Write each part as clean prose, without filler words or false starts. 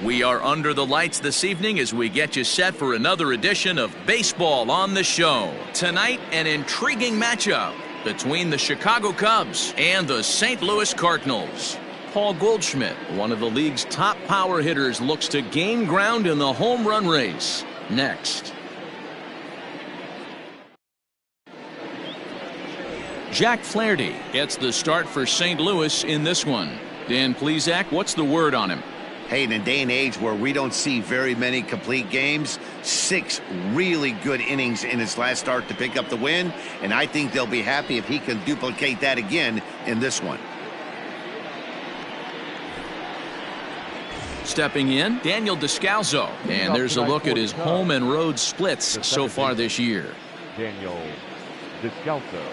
We are under the lights this evening as we get you set for another edition of Baseball on the Show. Tonight, an intriguing matchup between the Chicago Cubs and the St. Louis Cardinals. Paul Goldschmidt, one of the league's top power hitters, looks to gain ground in the home run race. Next. Jack Flaherty gets the start for St. Louis in this one. Dan Plesac, what's the word on him? Hey, in a day and age where we don't see very many complete games, 6 really good innings in his last start to pick up the win, and I think they'll be happy if he can duplicate that again in this one. Stepping in, Daniel Descalzo, and there's a look at his home and road splits so far this year. Daniel Descalzo.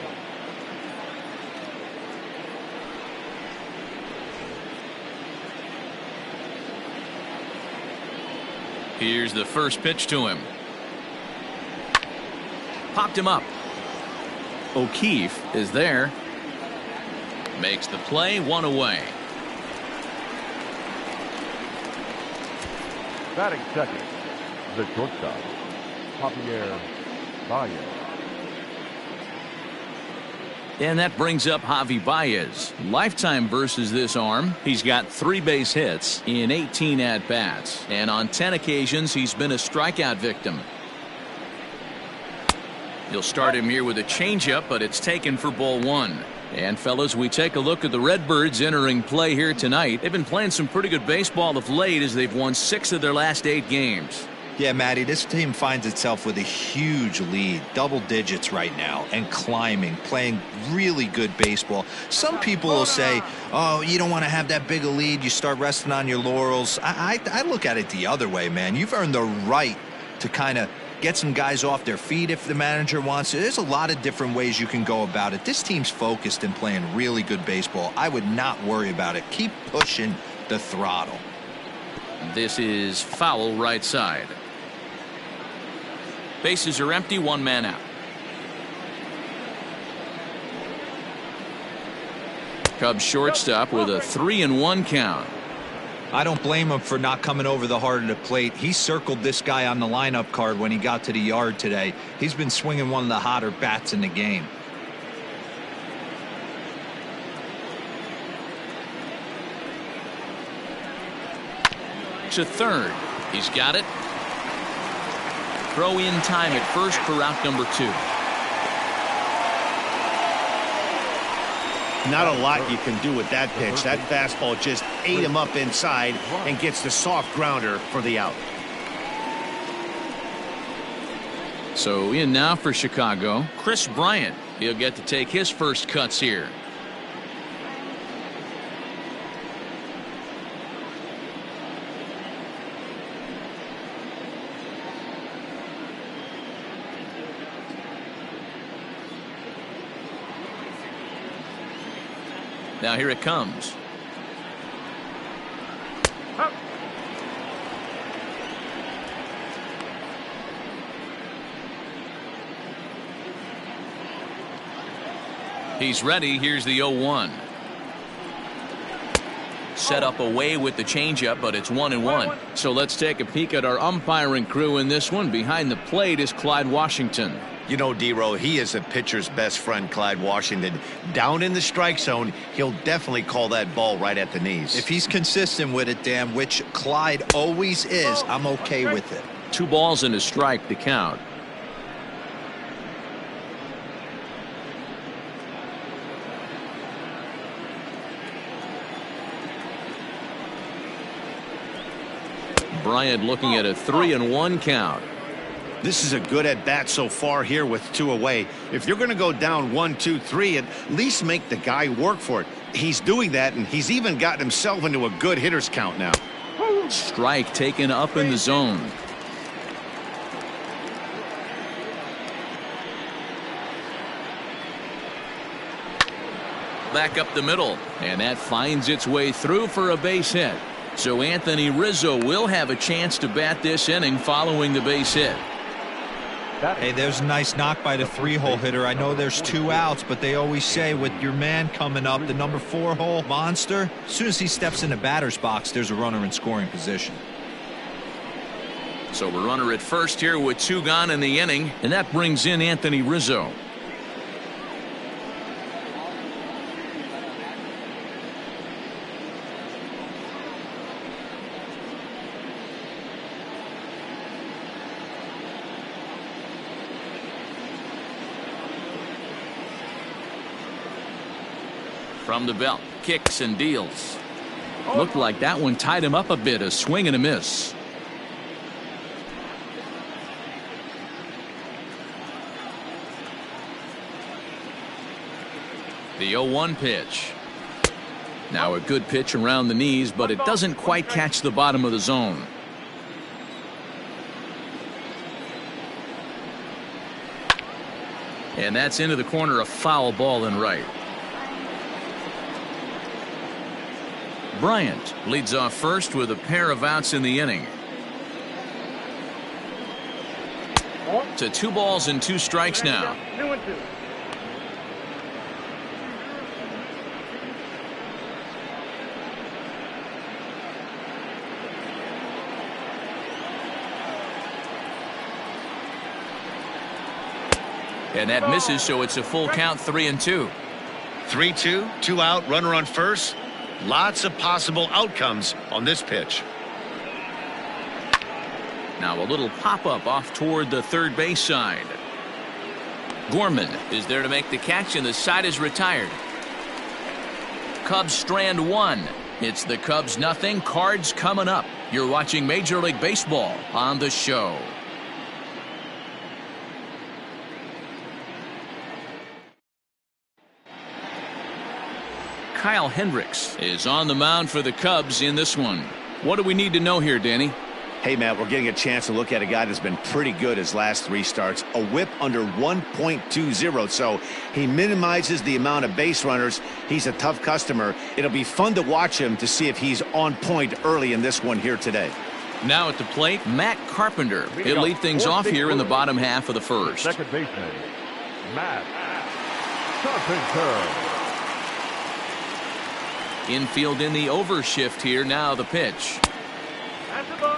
Here's the first pitch to him. Popped him up. O'Keefe is there. Makes the play, 1 away. Batting second, the shortstop, Javi Baez. And that brings up Javi Baez. Lifetime versus this arm. He's got 3 base hits in 18 at-bats. And on 10 occasions, he's been a strikeout victim. You'll start him here with a changeup, but it's taken for ball 1. And, fellas, we take a look at the Redbirds entering play here tonight. They've been playing some pretty good baseball of late as they've won 6 of their last 8 games. Yeah, Matty, this team finds itself with a huge lead, double digits right now, and climbing, playing really good baseball. Some people will say, oh, you don't want to have that big a lead, you start resting on your laurels. I look at it the other way, man. You've earned the right to kind of get some guys off their feet if the manager wants to. There's a lot of different ways you can go about it. This team's focused and playing really good baseball. I would not worry about it. Keep pushing the throttle. This is foul right side. Bases are empty, 1 man out. Cubs shortstop with a 3-1 count. I don't blame him for not coming over the heart of the plate. He circled this guy on the lineup card when he got to the yard today. He's been swinging one of the hotter bats in the game. To third. He's got it. Throw in time at first for out number 2. Not a lot you can do with that pitch. That fastball just ate him up inside and gets the soft grounder for the out. So in now for Chicago, Chris Bryant. He'll get to take his first cuts here. Now here it comes. He's ready. Here's the 0-1. Set up away with the changeup, but it's 1-1. So let's take a peek at our umpiring crew in this one. Behind the plate is Clyde Washington. You know, D-Row, he is a pitcher's best friend, Clyde Washington. Down in the strike zone, he'll definitely call that ball right at the knees. If he's consistent with it, Dan, which Clyde always is, I'm okay with it. 2 balls and a strike to count. Bryant looking at a 3-1 count. This is a good at-bat so far here with 2 away. If you're going to go down 1, 2, 3, at least make the guy work for it. He's doing that, and he's even gotten himself into a good hitter's count now. Strike taken up in the zone. Back up the middle, and that finds its way through for a base hit. So Anthony Rizzo will have a chance to bat this inning following the base hit. Hey, there's a nice knock by the 3-hole hitter. I know there's 2 outs, but they always say with your man coming up, the number 4-hole monster, as soon as he steps in the batter's box, there's a runner in scoring position. So a runner at first here with 2 gone in the inning, and that brings in Anthony Rizzo. From the belt, kicks and deals. Looked like that one tied him up a bit. A swing and a miss. The 0-1 pitch. Now a good pitch around the knees, but it doesn't quite catch the bottom of the zone. And that's into the corner, a foul ball and right. Bryant leads off first with a pair of outs in the inning. To 2 balls and 2 strikes now. And that misses, so it's a full count, 3-2. 3-2, 2 out, runner on first. Lots of possible outcomes on this pitch. Now a little pop-up off toward the third base side. Gorman is there to make the catch, and the side is retired. Cubs strand 1. It's the Cubs nothing. Cards coming up. You're watching Major League Baseball on the show. Kyle Hendricks is on the mound for the Cubs in this one. What do we need to know here, Danny? Hey, Matt, we're getting a chance to look at a guy that's been pretty good his last 3 starts. A whip under 1.20, so he minimizes the amount of base runners. He's a tough customer. It'll be fun to watch him to see if he's on point early in this one here today. Now at the plate, Matt Carpenter. He'll lead things off here in the bottom half of the first. Second baseman, Matt Carpenter. Infield in the overshift here. Now the pitch.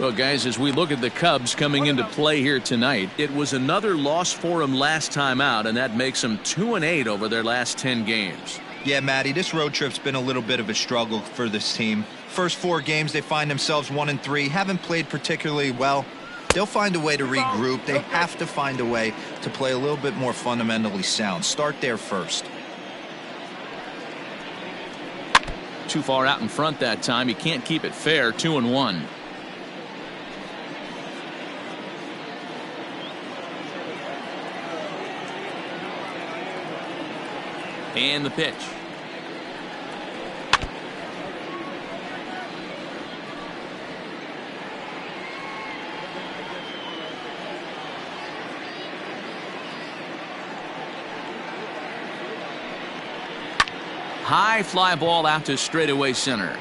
Well, guys, as we look at the Cubs coming into play here tonight, it was another loss for them last time out, and that makes them 2-8 over their last 10 games. Yeah, Matty, this road trip's been a little bit of a struggle for this team. First 4 games, they find themselves 1-3, haven't played particularly well. They'll find a way to regroup. They have to find a way to play a little bit more fundamentally sound. Start there first. Too far out in front that time. He can't keep it fair. 2-1. And the pitch. High fly ball out to straightaway center.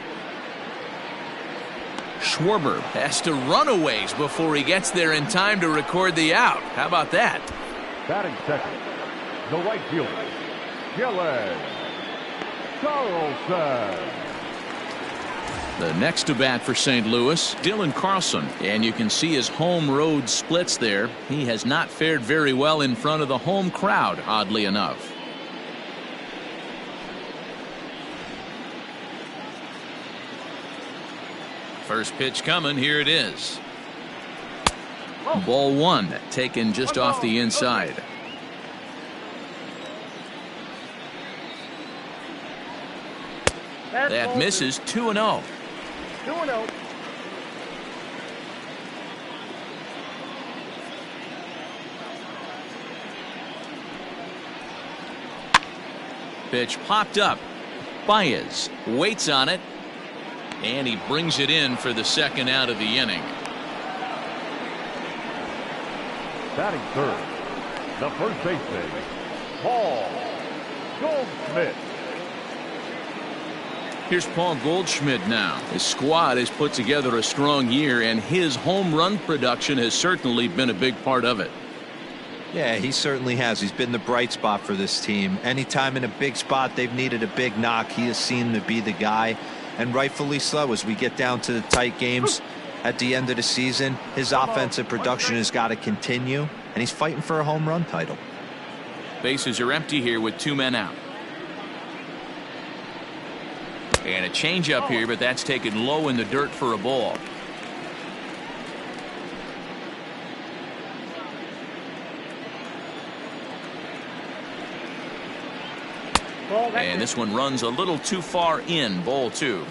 Schwarber has to run a ways before he gets there in time to record the out. How about that? Batting second, the right fielder, Carlson. The next to bat for St. Louis, Dylan Carlson. And you can see his home road splits there. He has not fared very well in front of the home crowd, oddly enough. First pitch coming. Here it is. Ball 1 taken just off the inside. That misses. 2-0. 2-0. Pitch popped up. Baez waits on it. And he brings it in for the second out of the inning. Batting third, the first baseman, Paul Goldschmidt. Here's Paul Goldschmidt now. His squad has put together a strong year, and his home run production has certainly been a big part of it. Yeah, he certainly has. He's been the bright spot for this team. Anytime in a big spot they've needed a big knock, he has seemed to be the guy. And rightfully so. As we get down to the tight games, at the end of the season, his offensive production has got to continue, and he's fighting for a home run title. Bases are empty here with 2 men out. And a changeup here, but that's taken low in the dirt for a ball. And this one runs a little too far in, ball 2.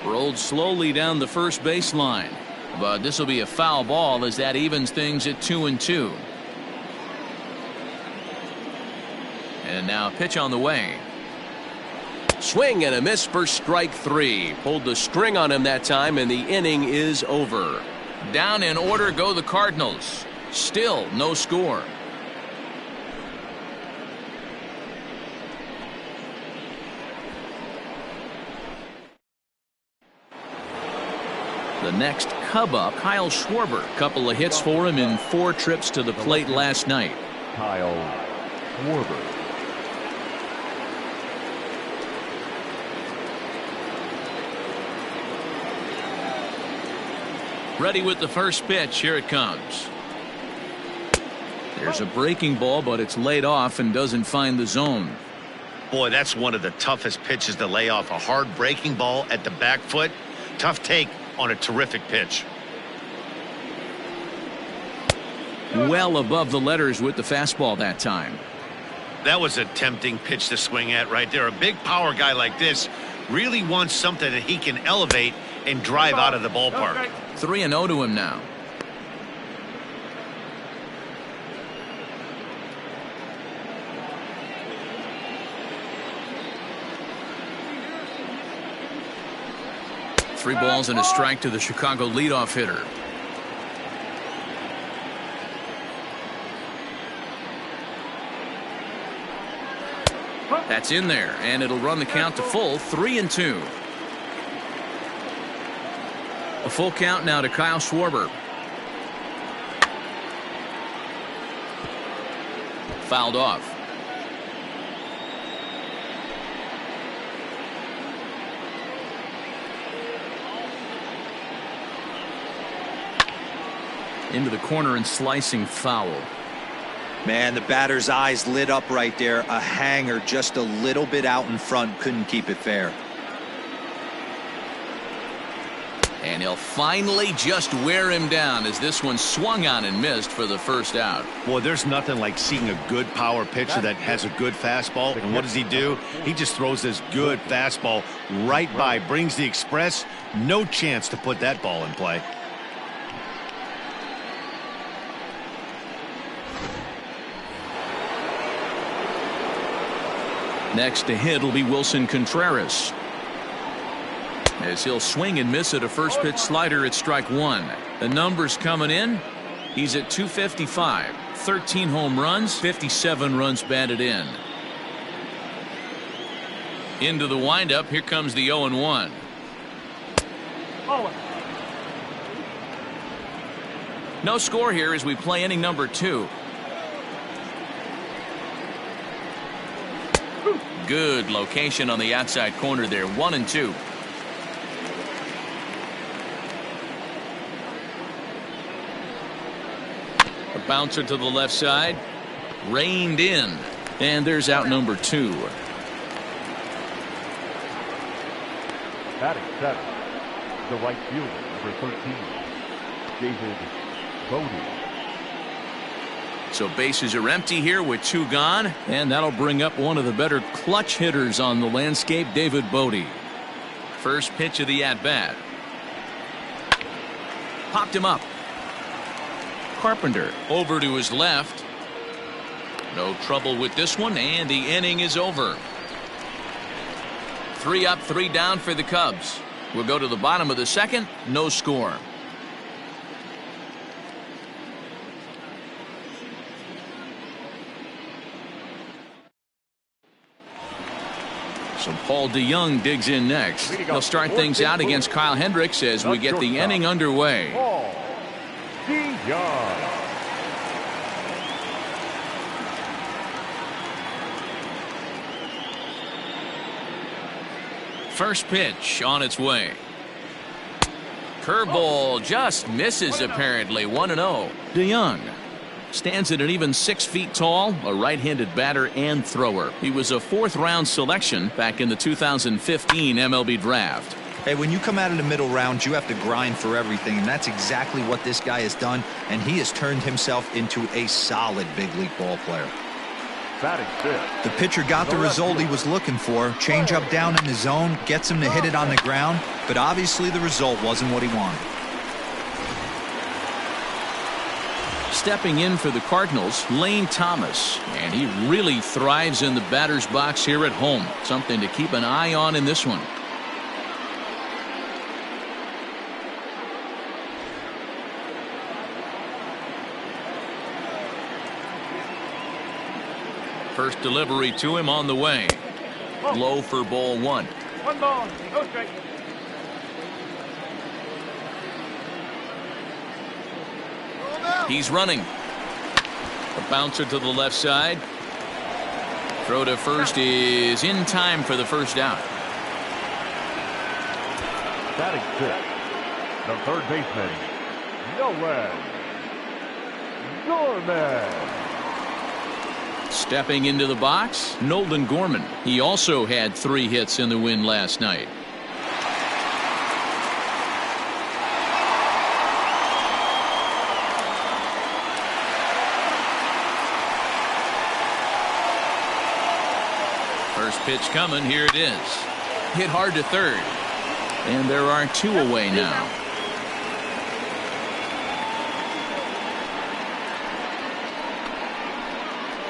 Rolled slowly down the first baseline, but this will be a foul ball as that evens things at 2-2. And now pitch on the way. Swing and a miss for strike 3. Pulled the string on him that time, and the inning is over. Down in order go the Cardinals. Still no score. The next Cub up, Kyle Schwarber. Couple of hits for him in 4 trips to the plate last night. Kyle Schwarber. Ready with the first pitch. Here it comes. There's a breaking ball, but it's laid off and doesn't find the zone. Boy, that's one of the toughest pitches to lay off. A hard breaking ball at the back foot. Tough take on a terrific pitch. Well above the letters with the fastball that time. That was a tempting pitch to swing at right there. A big power guy like this really wants something that he can elevate and drive out of the ballpark. 3-0 to him now. Three balls and a strike to the Chicago leadoff hitter. That's in there, and it'll run the count to full. 3-2. A full count now to Kyle Schwarber. Fouled off. Into the corner and slicing foul. Man, the batter's eyes lit up right there. A hanger just a little bit out in front. Couldn't keep it fair. And he'll finally just wear him down as this one swung on and missed for the first out. Boy, there's nothing like seeing a good power pitcher that has a good fastball. And what does he do? He just throws this good fastball right by, brings the express. No chance to put that ball in play. Next to hit will be Wilson Contreras, as he'll swing and miss at a first pitch slider at strike 1. The numbers coming in. He's at 255, 13 home runs, 57 runs batted in. Into the windup. Here comes the 0-1. No score here as we play inning number 2. Good location on the outside corner there. 1-2. A bouncer to the left side. Reined in. And there's out number 2. Batting 7, the right fielder, number 13, David Bote. So bases are empty here with 2 gone, and that'll bring up one of the better clutch hitters on the landscape, David Bote. First pitch of the at-bat. Popped him up. Carpenter over to his left. No trouble with this one, and the inning is over. 3 up, 3 down for the Cubs. We'll go to the bottom of the second. No score. So Paul DeYoung digs in next. He'll start things out against Kyle Hendricks as we get the inning underway. Paul DeYoung. First pitch on its way. Curveball just misses apparently. 1-0. DeYoung stands at an even 6 feet tall, a right-handed batter and thrower. He was a 4th-round selection back in the 2015 MLB draft. Hey, when you come out of the middle round, you have to grind for everything, and that's exactly what this guy has done, and he has turned himself into a solid big league ball player. The pitcher got the result he was looking for. Change up down in the zone, gets him to hit it on the ground, but obviously the result wasn't what he wanted. Stepping in for the Cardinals, Lane Thomas, and he really thrives in the batter's box here at home. Something to keep an eye on in this one. First delivery to him on the way. Low for ball 1. 1 ball, no strike. He's running. A bouncer to the left side. Throw to first is in time for the first out. Batting 6. The third baseman, Gorman. Stepping into the box, Nolan Gorman. He also had 3 hits in the win last night. First pitch coming. Here it is. Hit hard to third. And there are 2 away now.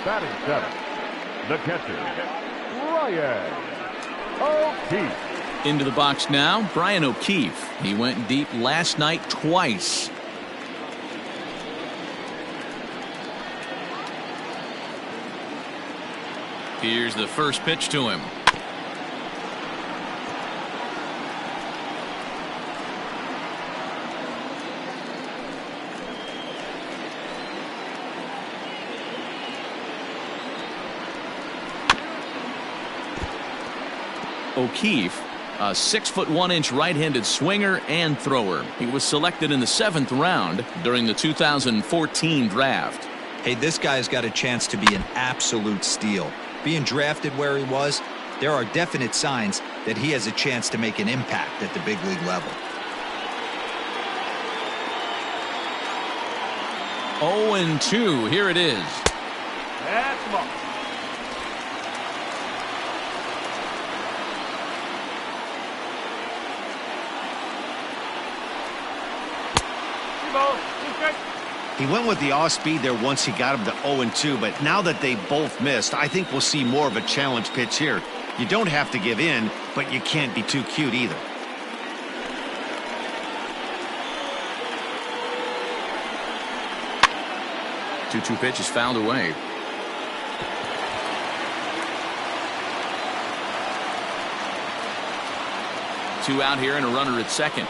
Batting 7. The catcher, Bryant O'Keefe. Into the box now, Bryant O'Keefe. He went deep last night twice. Here's the first pitch to him. O'Keefe, a 6'1" right-handed swinger and thrower. He was selected in the 7th round during the 2014 draft. Hey, this guy's got a chance to be an absolute steal. Being drafted where he was, there are definite signs that he has a chance to make an impact at the big league level. 0-2. Here it is. That's ball. He went with the off speed there once he got him to 0-2, but now that they both missed, I think we'll see more of a challenge pitch here. You don't have to give in, but you can't be too cute either. Two pitches fouled away. Two out here and a runner at second.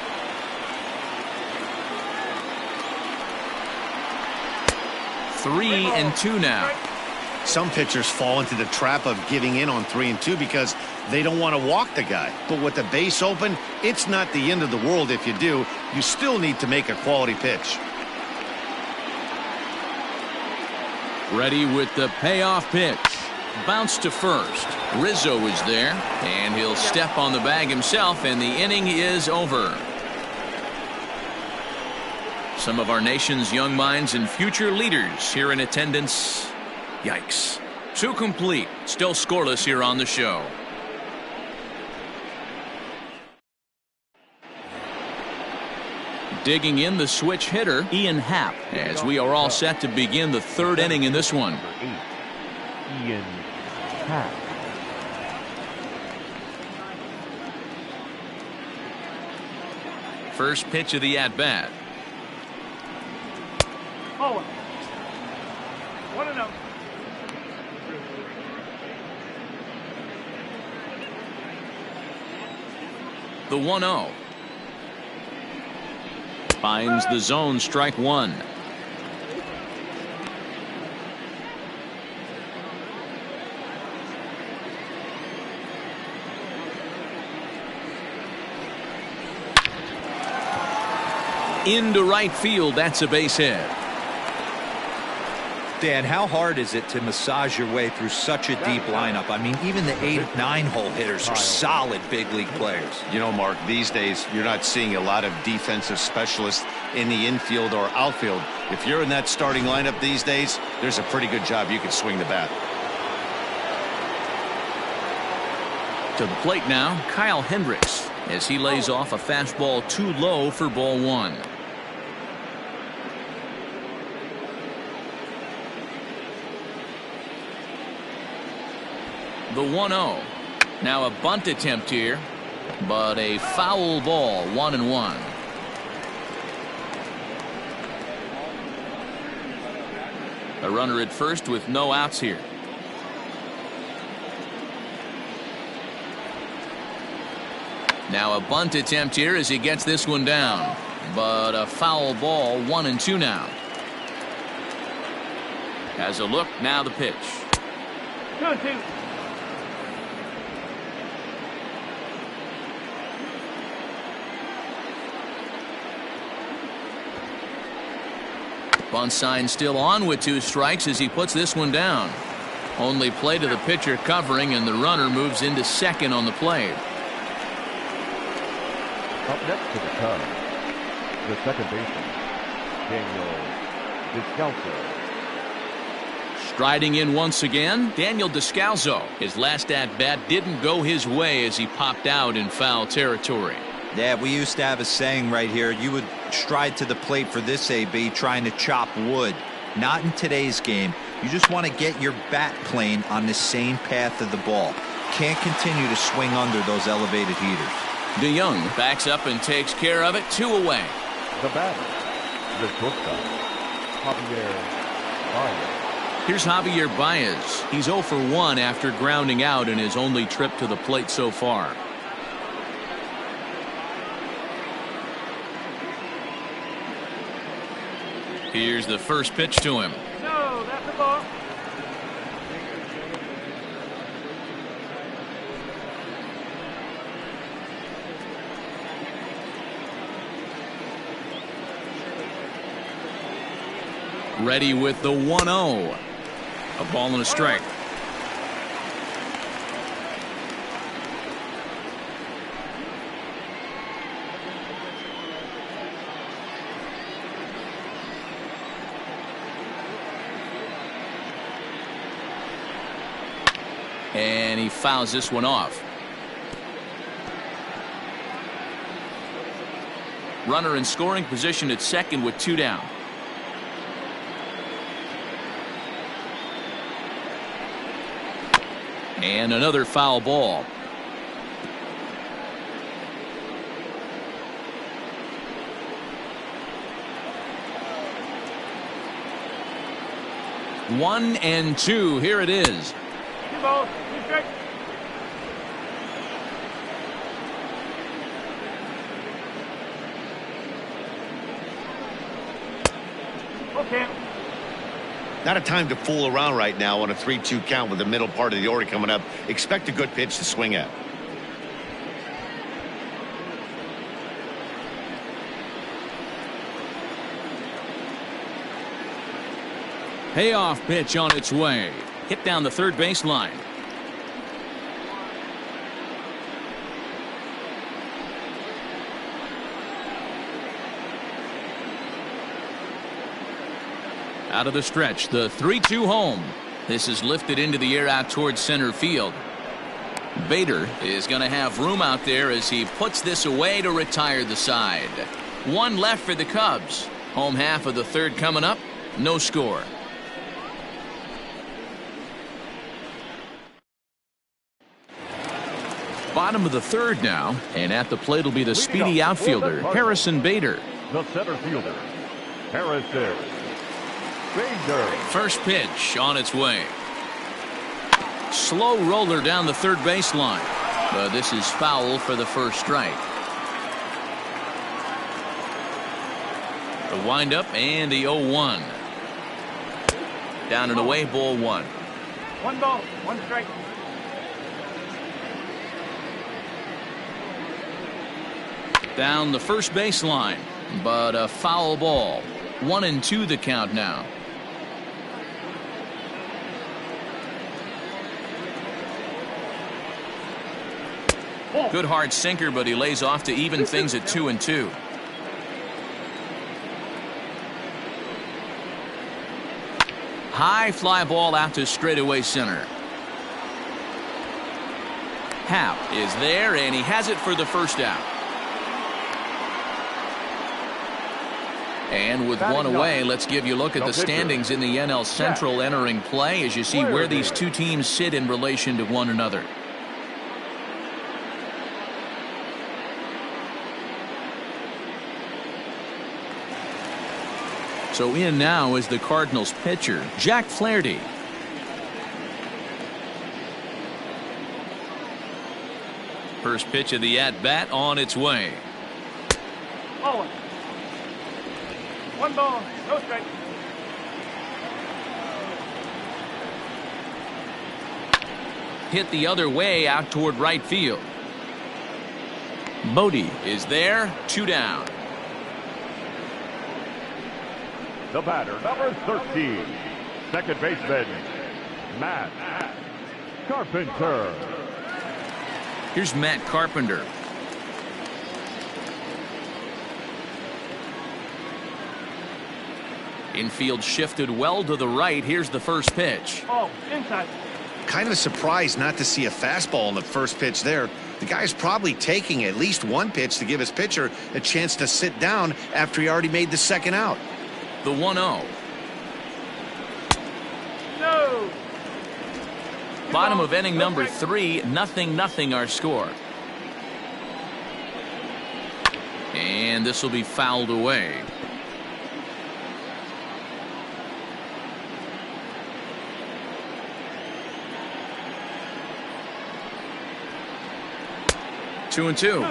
Three and two now. Some pitchers fall into the trap of giving in on 3 and 2 because they don't want to walk the guy. But with the base open, it's not the end of the world if you do. You still need to make a quality pitch. Ready with the payoff pitch. Bounce to first. Rizzo is there, and he'll step on the bag himself, and the inning is over. Some of our nation's young minds and future leaders here in attendance. Yikes. Two complete. Still scoreless here on the show. Digging in the switch hitter, Ian Happ, as we are all set to begin the third inning in this one. Ian Happ. First pitch of the at-bat. Oh, 1-0. The 1-0. Finds the zone, strike one. Into right field. That's a base hit. Dan, how hard is it to massage your way through such a deep lineup? I mean, even the 8, 9-hole hitters are solid big league players. You know, Mark, these days you're not seeing a lot of defensive specialists in the infield or outfield. If you're in that starting lineup these days, there's a pretty good job you can swing the bat. To the plate now, Kyle Hendricks, as he lays off a fastball too low for ball 1. The 1-0. Now a bunt attempt here, but a foul ball, 1-1. A runner at first with no outs here. Now a bunt attempt here as he gets this one down, but a foul ball, 1-2 now. Has a look, now the pitch. 2-2. Bunt sign still on with 2 strikes as he puts this one down. Only play to the pitcher covering, and the runner moves into second on the plate. Up next to the Cubs, the second baseman, Daniel Descalzo. Striding in once again, Daniel Descalzo. His last at-bat didn't go his way as he popped out in foul territory. Yeah, we used to have a saying right here. You would stride to the plate for this AB trying to chop wood. Not in today's game. You just want to get your bat plane on the same path of the ball. Can't continue to swing under those elevated heaters. DeYoung backs up and takes care of it. 2 away. The batter, the shortstop, Javier Baez. Here's Javier Baez. He's 0 for 1 after grounding out in his only trip to the plate so far. Here's the first pitch to him. No, that's the ball. Ready with the 1-0. A ball and a strike. And he fouls this one off. Runner in scoring position at second with 2 down. And another foul ball. One and 2. Here it is. 2 balls, 2 strikes. Okay. Not a time to fool around right now on a 3-2 count with the middle part of the order coming up. Expect a good pitch to swing at. Payoff pitch on its way. Hit down the third baseline. Out of the stretch, the 3-2 home. This is lifted into the air out towards center field. Bader is going to have room out there as he puts this away to retire the side. 1 left for the Cubs. Home half of the third coming up. No score. Bottom of the third now, and at the plate will be the speedy outfielder, Harrison Bader. The center fielder, Harrison Bader. First pitch on its way. Slow roller down the third baseline, but this is foul for the first strike. The windup and the 0-1. Down and away, ball 1. 1 ball, 1 strike. Down the first baseline. but a foul ball. 1-2 the count now. Good hard sinker, but he lays off to even things at 2-2. High fly ball out to straightaway center. Happ is there, and he has it for the first out. And with one away, let's give you a look at the standings in the NL Central entering play as you see where these two teams sit in relation to one another. So in now is the Cardinals pitcher, Jack Flaherty. First pitch of the at-bat on its way. Oh. 1 ball, no strike. Hit the other way out toward right field. Bodie is there, 2 down. The batter, number 13, second baseman, Matt Carpenter. Here's Matt Carpenter. Infield shifted well to the right. Here's the first pitch. Oh, inside. Kind of surprised not to see a fastball in the first pitch there. The guy's probably taking at least one pitch to give his pitcher a chance to sit down after he already made the second out. The 1-0. No. Bottom of inning number 3, 0-0 our score. And this will be fouled away. Two and two.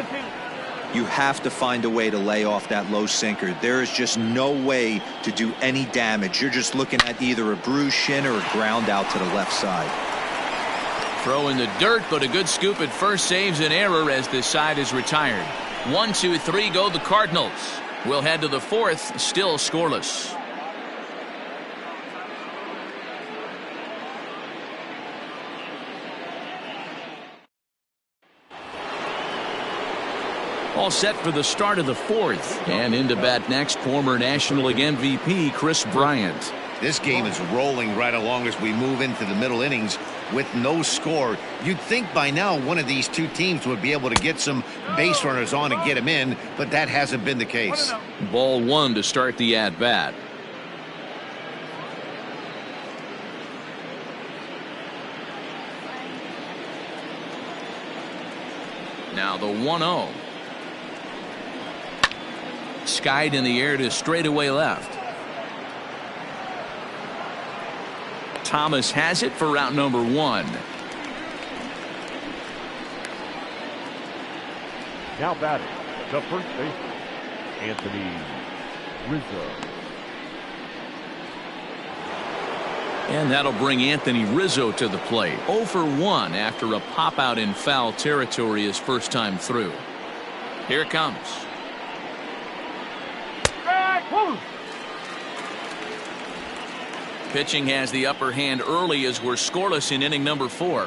You have to find a way to lay off that low sinker. There is just no way to do any damage. You're just looking at either a bruised shin or a ground out to the left side. Throw in the dirt, but a good scoop at first saves an error as this side is retired. 1, 2, 3 go the Cardinals. We'll head to the 4th, still scoreless. All set for the start of the 4th. And into bat next, former National League MVP Kris Bryant. This game is rolling right along as we move into the middle innings with no score. You'd think by now one of these two teams would be able to get some base runners on and get them in, but that hasn't been the case. Ball 1 to start the at-bat. Now the 1-0. Skied in the air to straightaway left. Thomas has it for route number 1. Now batting, the first baseman, Anthony Rizzo. And that'll bring Anthony Rizzo to the plate. 0 for 1 after a pop out in foul territory his first time through. Here it comes. Pitching has the upper hand early as we're scoreless in inning number 4.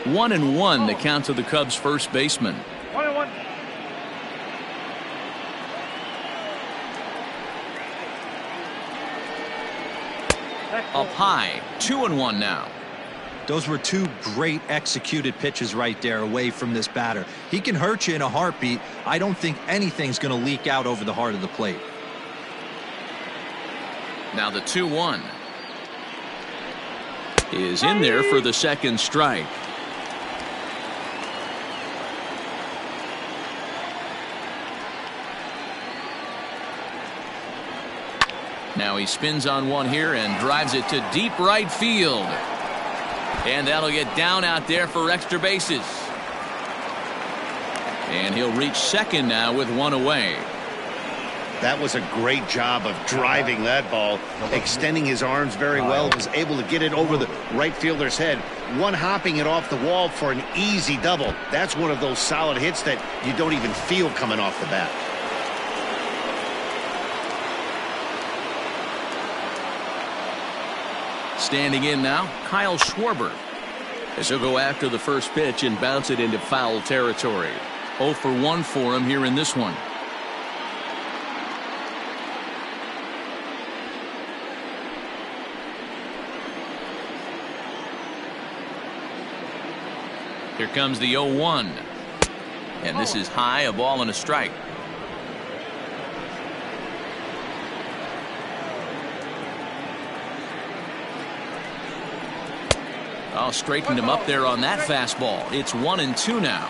1-1 the count to the Cubs first baseman. 1-1. Up high, 2-1 now. Those were two great executed pitches right there away from this batter. He can hurt you in a heartbeat. I don't think anything's going to leak out over the heart of the plate. Now the 2-1 is in there for the second strike. Now he spins on one here and drives it to deep right field. And that'll get down out there for extra bases. And he'll reach second now with one away. That was a great job of driving that ball, extending his arms very well, was able to get it over the right fielder's head, one-hopping it off the wall for an easy double. That's one of those solid hits that you don't even feel coming off the bat. Standing in now, Kyle Schwarber, as he'll go after the first pitch and bounce it into foul territory. 0 for 1 for him here in this one. Here comes the 0-1. And this is high, a ball and a strike. I'll straighten him up there on that fastball. It's 1-2 now.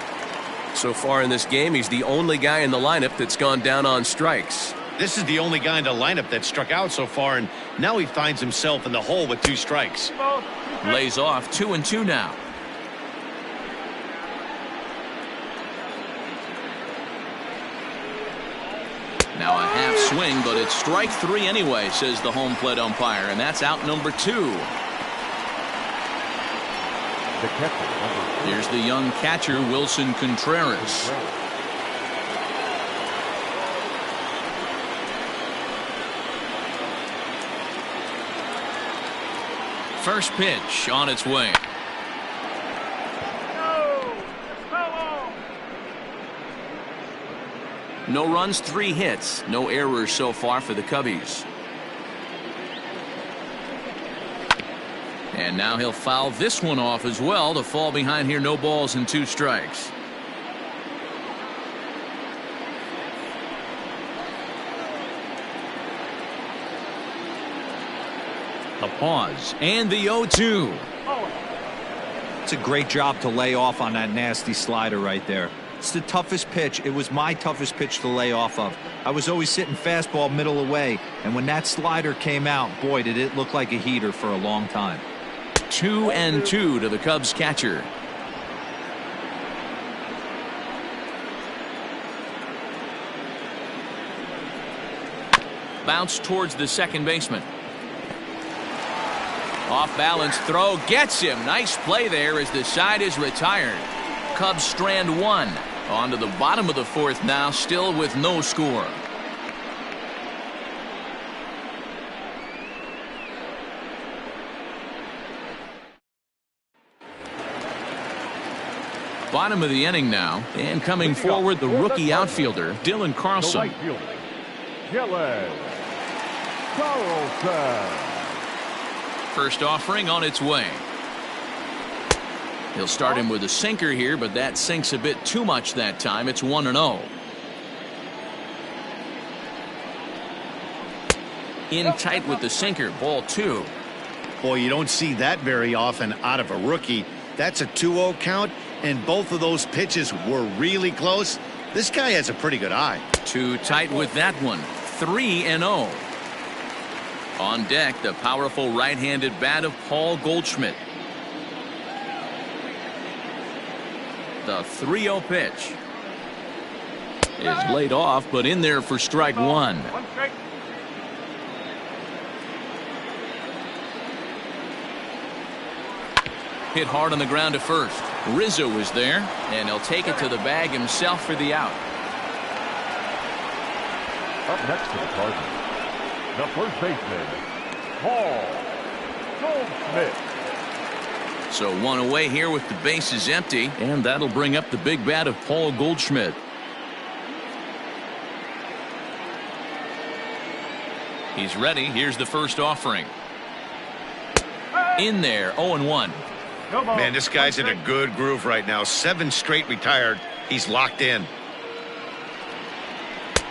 So far in this game, he's the only guy in the lineup that's gone down on strikes. This is the only guy in the lineup that struck out so far, and now he finds himself in the hole with 2 strikes. Lays off 2-2 now. Now a half swing, but it's strike 3 anyway, says the home plate umpire, and that's out number 2. The catcher, Here's the young catcher, Wilson Contreras. First pitch on its way. No runs, 3 hits, no errors so far for the Cubbies. And now he'll foul this one off as well to fall behind here. No balls and 2 strikes. A pause and the 0-2. It's a great job to lay off on that nasty slider right there. It's the toughest pitch. It was my toughest pitch to lay off of. I was always sitting fastball middle away, and when that slider came out, boy, did it look like a heater for a long time. 2-2 to the Cubs catcher. Bounce towards the second baseman. Off balance throw gets him. Nice play there as the side is retired. Cubs strand 1. On to the bottom of the 4th now, still with no score. Bottom of the inning now, and coming forward the rookie outfielder Dylan Carlson. Carlson. First offering on its way. He'll start him with a sinker here, but that sinks a bit too much that time. It's 1-0. In tight with the sinker, ball 2. Boy, you don't see that very often out of a rookie. That's a 2-0 count, and both of those pitches were really close. This guy has a pretty good eye. Too tight with that one. 3-0. On deck, the powerful right-handed bat of Paul Goldschmidt. The 3-0 pitch is laid off, but in there for strike 1. Hit hard on the ground to first. Rizzo is there, and he'll take it to the bag himself for the out. Up next to the Cardinals, the first baseman, Paul Goldschmidt. So 1 away here with the bases empty, and that'll bring up the big bat of Paul Goldschmidt. He's ready. Here's the first offering. In there, 0-1. Man, this guy's in a good groove right now. 7 straight retired. He's locked in.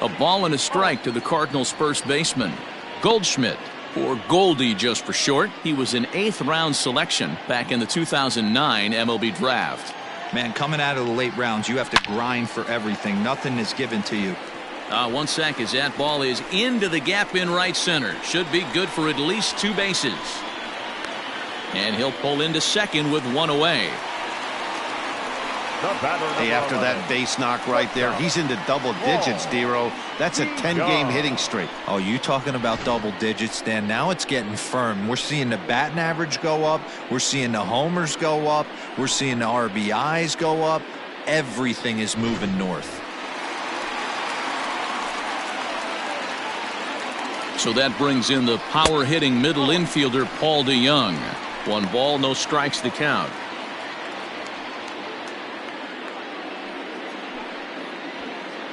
A ball and a strike to the Cardinals' first baseman, Goldschmidt, or Goldie just for short. He was an 8th round selection back in the 2009 MLB draft. Man, coming out of the late rounds, you have to grind for everything. Nothing is given to you. 1 sec as that ball is into the gap in right center. Should be good for at least 2 bases. And he'll pull into second with 1 away. Hey, after that base knock right there, he's into double digits, Dero. That's a 10-game hitting streak. Oh, you talking about double digits, Dan? Now it's getting firm. We're seeing the batting average go up. We're seeing the homers go up. We're seeing the RBIs go up. Everything is moving north. So that brings in the power-hitting middle infielder Paul DeJong. 1 ball, no strikes to count.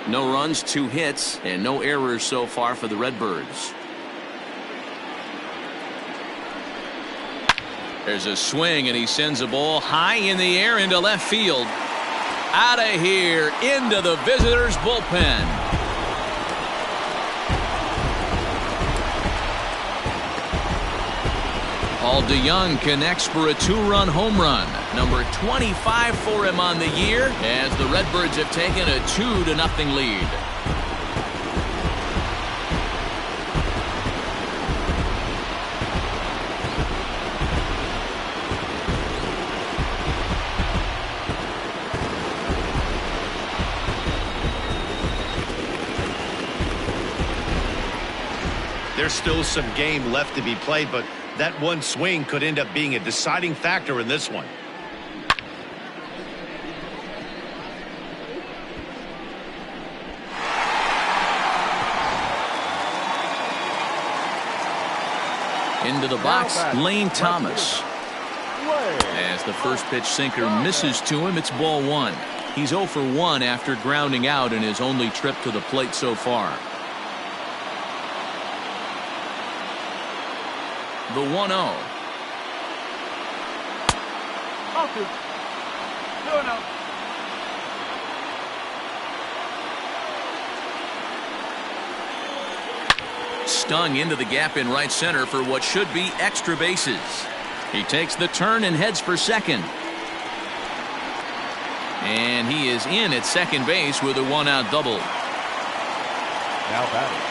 No runs, 2 hits, and no errors so far for the Redbirds. There's a swing, and he sends a ball high in the air into left field. Out of here, into the visitors' bullpen. Paul DeJong connects for a 2-run home run. Number 25 for him on the year, as the Redbirds have taken a 2-0 lead. There's still some game left to be played, but that one swing could end up being a deciding factor in this one. Into the box, Lane Thomas. As the first pitch sinker misses to him, it's ball 1. He's 0 for 1 after grounding out in his only trip to the plate so far. The 1-0. 2-0. Stung into the gap in right center for what should be extra bases. He takes the turn and heads for second. And he is in at second base with a 1-out double. Now batting.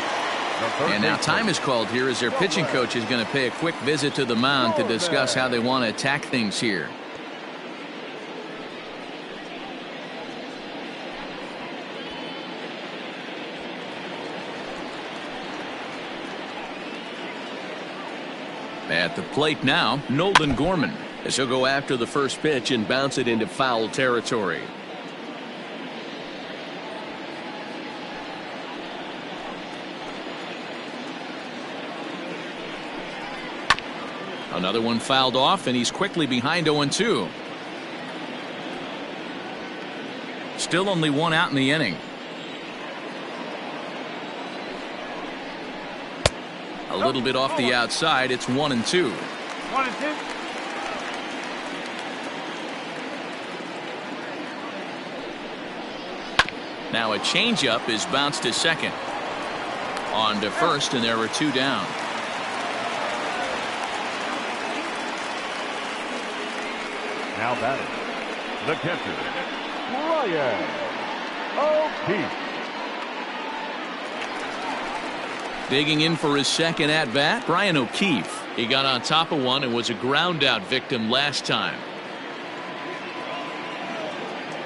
And now time is called here as their pitching coach is going to pay a quick visit to the mound to discuss how they want to attack things here. At the plate now, Nolan Gorman, as he'll go after the first pitch and bounce it into foul territory. Another one fouled off, and he's quickly behind 0-2. Still only 1 out in the inning. A little bit off the outside. It's 1-2. 1-2. Now a changeup is bounced to second. On to first, and there are 2 down. Now batting. The catcher, Bryant O'Keefe. Digging in for his second at-bat, Bryant O'Keefe. He got on top of one and was a ground-out victim last time.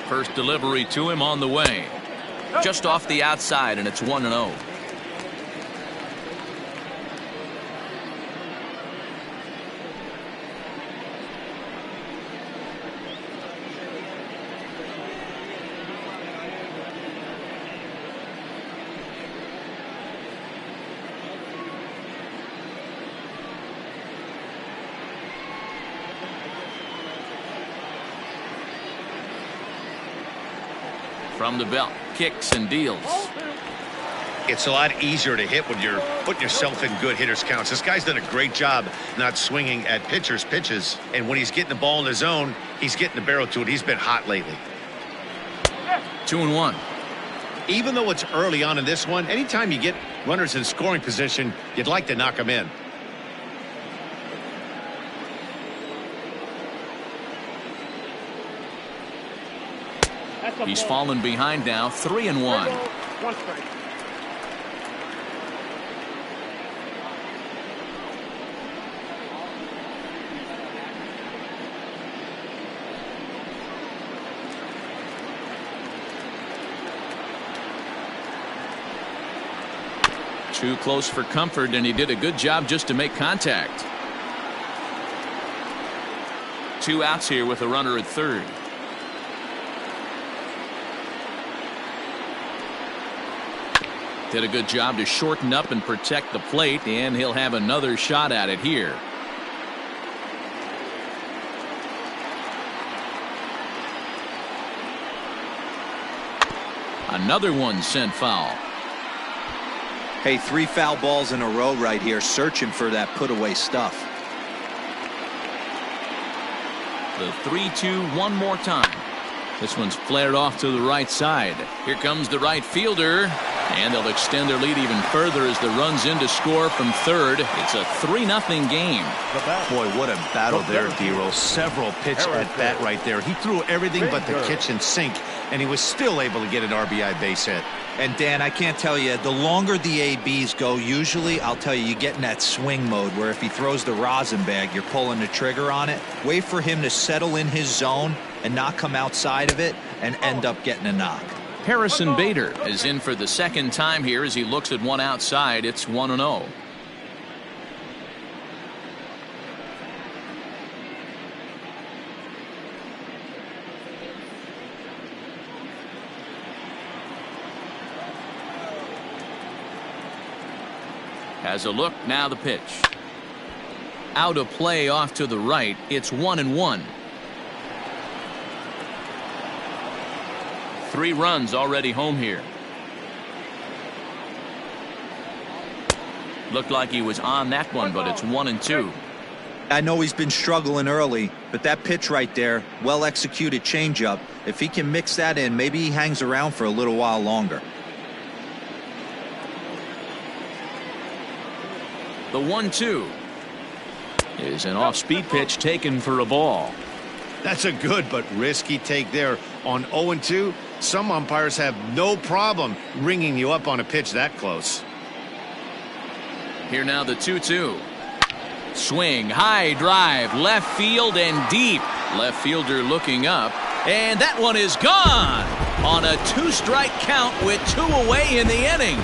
First delivery to him on the way. Just off the outside, and it's 1-0. From the belt, kicks and deals. It's a lot easier to hit when you're putting yourself in good hitters' counts. This guy's done a great job not swinging at pitchers' pitches. And when he's getting the ball in his zone, he's getting the barrel to it. He's been hot lately. 2-1. Even though it's early on in this one, anytime you get runners in scoring position, you'd like to knock them in. He's fallen behind now, 3-1. 1 strike. Too close for comfort, and he did a good job just to make contact. 2 outs here with a runner at third. Did a good job to shorten up and protect the plate, and he'll have another shot at it here. Another one sent foul. Hey, 3 foul balls in a row right here, searching for that put away stuff. The 3-2 one more time. This one's flared off to the right side. Here comes the right fielder, and they'll extend their lead even further as the run's in to score from third. It's a 3-0 game. Boy, what a battle there, D-Roll. Several pitch at bat right there. He threw everything but the kitchen sink, and he was still able to get an RBI base hit. And Dan, I can't tell you, the longer the ABs go, usually, I'll tell you, you get in that swing mode where if he throws the rosin bag, you're pulling the trigger on it. Wait for him to settle in his zone and not come outside of it and end up getting a knock. Harrison Bader is in for the second time here as he looks at one outside. It's 1-0. Has a look, now the pitch. Out of play off to the right. It's 1-1. 3 runs already home here. Looked like he was on that one, but it's 1-2. I know he's been struggling early, but that pitch right there, well executed changeup. If he can mix that in, maybe he hangs around for a little while longer. The 1-2 is an off-speed pitch taken for a ball. That's a good but risky take there. On 0-2, some umpires have no problem ringing you up on a pitch that close. Here now the 2-2. Swing, high drive, left field and deep. Left fielder looking up, and that one is gone on a 2-strike count with 2 away in the inning.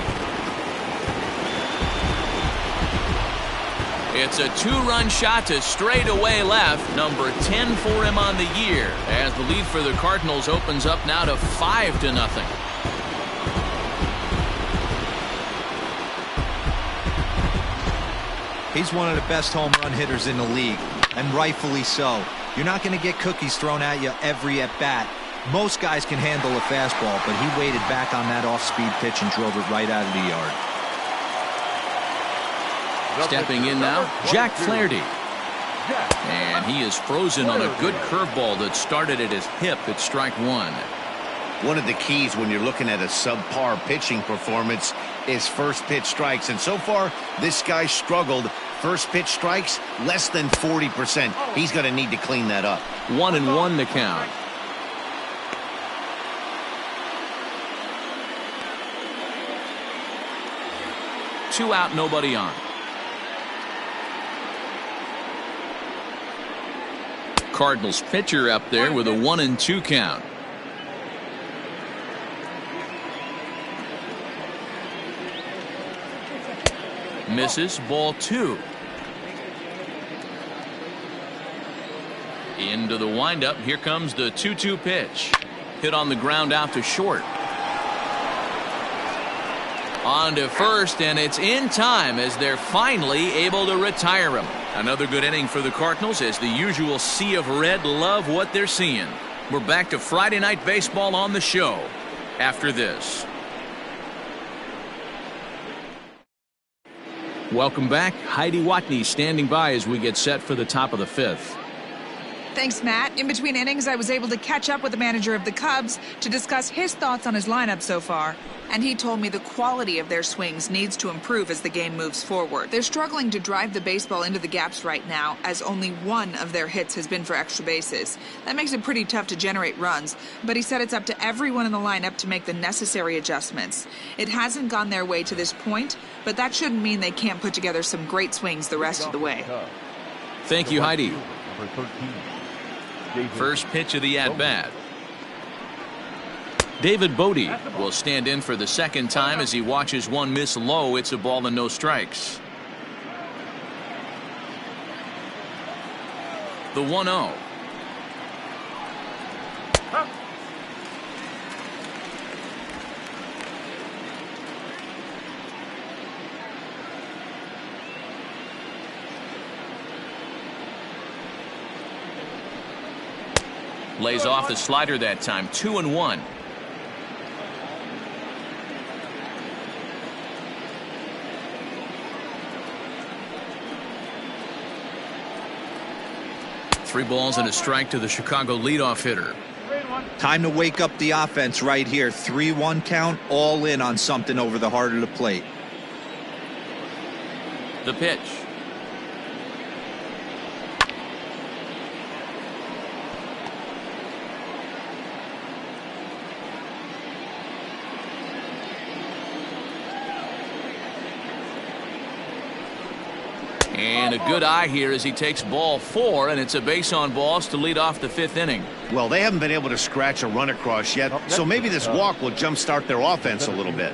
It's a 2-run shot to straightaway left, number 10 for him on the year, as the lead for the Cardinals opens up now to 5-0. He's one of the best home run hitters in the league, and rightfully so. You're not going to get cookies thrown at you every at-bat. Most guys can handle a fastball, but he waited back on that off-speed pitch and drove it right out of the yard. Stepping in now, Jack Flaherty. And he is frozen on a good curveball that started at his hip at strike 1. One of the keys when you're looking at a subpar pitching performance is first pitch strikes. And so far, this guy struggled. First pitch strikes, less than 40%. He's going to need to clean that up. 1-1 the count. Two out, nobody on. Cardinals pitcher up there with a 1-2 count. Misses, ball 2. Into the windup. Here comes the 2-2 pitch. Hit on the ground out to short. On to first, and it's in time as they're finally able to retire him. Another good inning for the Cardinals as the usual sea of red love what they're seeing. We're back to Friday Night Baseball on the show after this. Welcome back. Heidi Watney standing by as we get set for the top of the 5th. Thanks, Matt. In between innings, I was able to catch up with the manager of the Cubs to discuss his thoughts on his lineup so far. And he told me the quality of their swings needs to improve as the game moves forward. They're struggling to drive the baseball into the gaps right now, as only one of their hits has been for extra bases. That makes it pretty tough to generate runs, but he said it's up to everyone in the lineup to make the necessary adjustments. It hasn't gone their way to this point, but that shouldn't mean they can't put together some great swings the rest of the way. Thank you, Heidi. Number 13. First pitch of the at-bat. David Bodie will stand in for the second time as he watches one miss low. It's a ball and no strikes. The 1-0. Lays off the slider that time. 2-1. Three balls and a strike to the Chicago leadoff hitter. Time to wake up the offense right here. 3-1 count, all in on something over the heart of the plate. The pitch. And a good eye here as he takes ball 4, and it's a base on balls to lead off the 5th inning. Well, they haven't been able to scratch a run across yet, so maybe this walk will jumpstart their offense a little bit.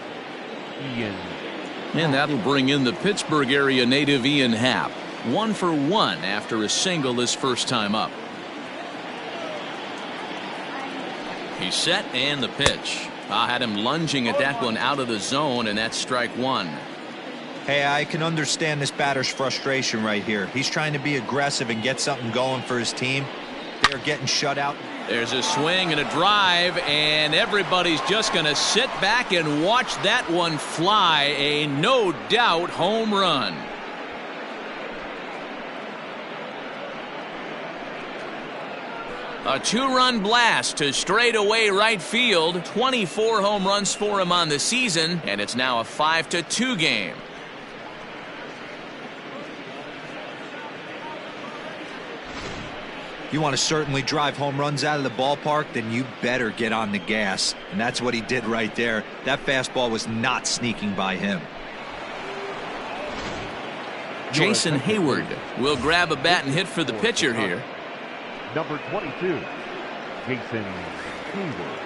And that'll bring in the Pittsburgh area native Ian Happ. 1 for 1 after a single his first time up. He's set, and the pitch. I had him lunging at that one out of the zone, and that's strike 1. Hey, I can understand this batter's frustration right here. He's trying to be aggressive and get something going for his team. They're getting shut out. There's a swing and a drive, and everybody's just going to sit back and watch that one fly. A no doubt home run. A 2-run blast to straightaway right field. 24 home runs for him on the season, and it's now a 5-2 game. You want to certainly drive home runs out of the ballpark, then you better get on the gas. And that's what he did right there. That fastball was not sneaking by him. Jason Hayward will grab a bat and hit for the pitcher here. Number 22, Jason Hayward.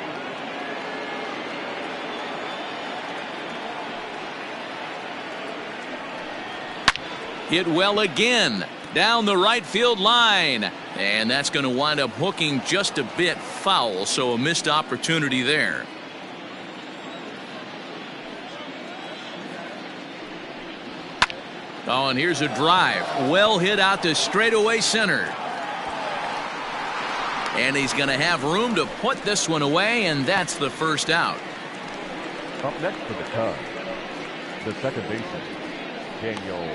Hit well again. Down the right field line, and that's going to wind up hooking just a bit foul, so a missed opportunity there. Oh, and here's a drive, well hit out to straightaway center, and he's going to have room to put this one away, and that's the first out. Up next for the Cubs, the second baseman, Daniel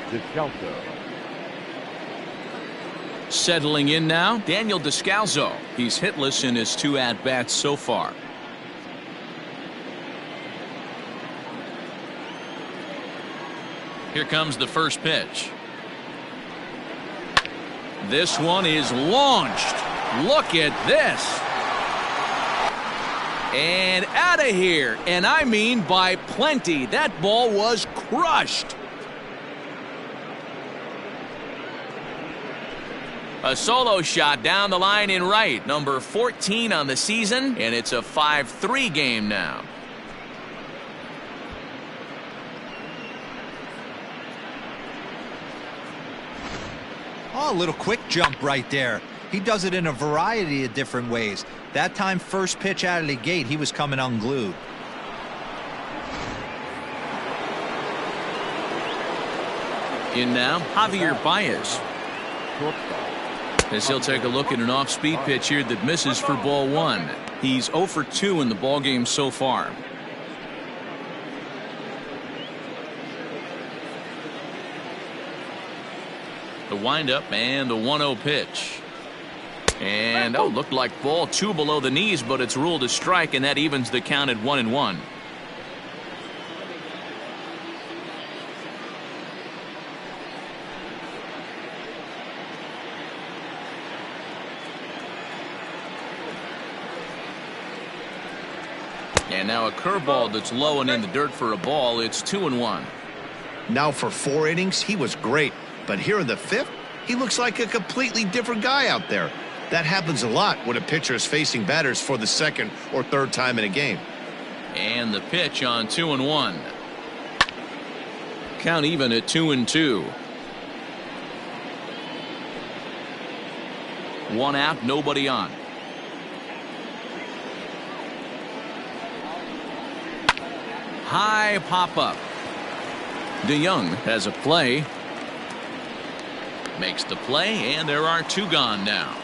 Descalzo. Settling in now, Daniel Descalzo. He's hitless in his 2 at-bats so far. Here comes the first pitch. This one is launched. Look at this. And out of here. And I mean by plenty. That ball was crushed. A solo shot down the line in right. Number 14 on the season, and it's a 5-3 game now. Oh, a little quick jump right there. He does it in a variety of different ways. That time, first pitch out of the gate, he was coming unglued. In now, Javi Baez. As he'll take a look at an off-speed pitch here that misses for ball 1. He's 0 for 2 in the ball game so far. The windup and the 1-0 pitch. And looked like ball 2 below the knees, but it's ruled a strike, and that evens the count at 1-1. And now a curveball that's low and in the dirt for a ball. It's 2-1. Now for 4 innings, he was great. But here in the 5th, he looks like a completely different guy out there. That happens a lot when a pitcher is facing batters for the second or third time in a game. And the pitch on 2-1. Count even at 2-2. One out, nobody on. High pop up. DeYoung has a play. Makes the play, and there are two gone now.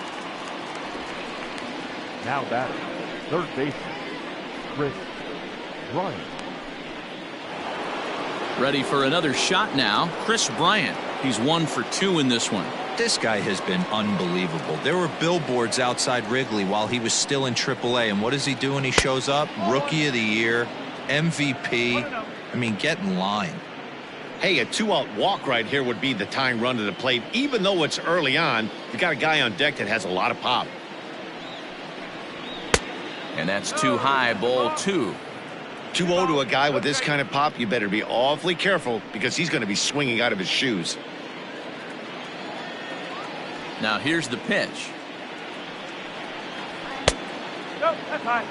Now batting, third baseman, Bryant. Ready for another shot now. Bryant. He's 1 for 2 in this one. This guy has been unbelievable. There were billboards outside Wrigley while he was still in AAA, and what is he doing? He shows up, Rookie of the Year, MVP. I mean, get in line. Hey, a 2-out walk right here would be the tying run to the plate. Even though it's early on, you got a guy on deck that has a lot of pop. And that's too high, ball 2. 2-0 to a guy with this kind of pop, you better be awfully careful because he's going to be swinging out of his shoes. Now here's the pitch. No, that's high.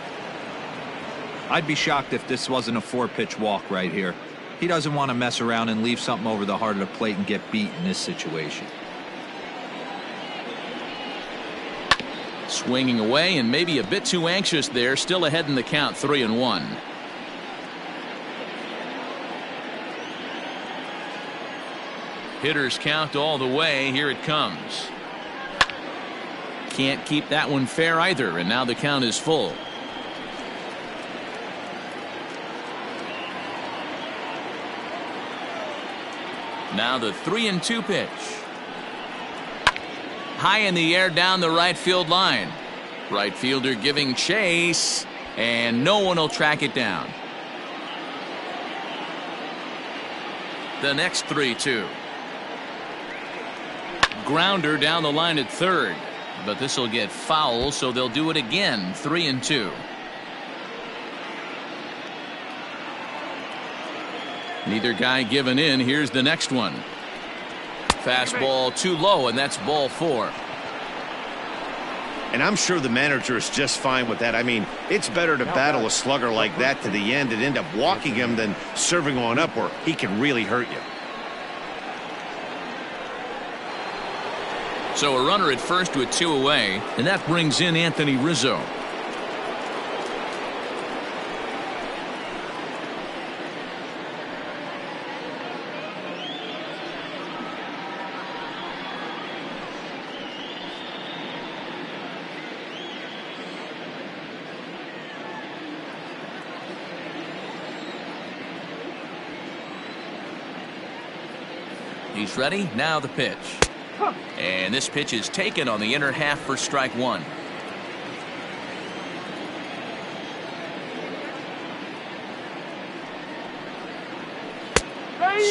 I'd be shocked if this wasn't a 4-pitch walk right here. He doesn't want to mess around and leave something over the heart of the plate and get beat in this situation. Swinging away and maybe a bit too anxious there. Still ahead in the count, 3-1. Hitters count all the way. Here it comes. Can't keep that one fair either, and now the count is full. Now the 3-2 pitch. High in the air down the right field line. Right fielder giving chase, and no one will track it down. The next 3-2. Grounder down the line at third, but this will get foul, so they'll do it again. 3-2. Neither guy giving in. Here's the next one. Fastball too low, and that's ball 4. And I'm sure the manager is just fine with that. I mean, it's better to battle a slugger like that to the end and end up walking him than serving on up where he can really hurt you. So a runner at first with 2 away, and that brings in Anthony Rizzo. He's ready. Now the pitch. And this pitch is taken on the inner half for strike 1.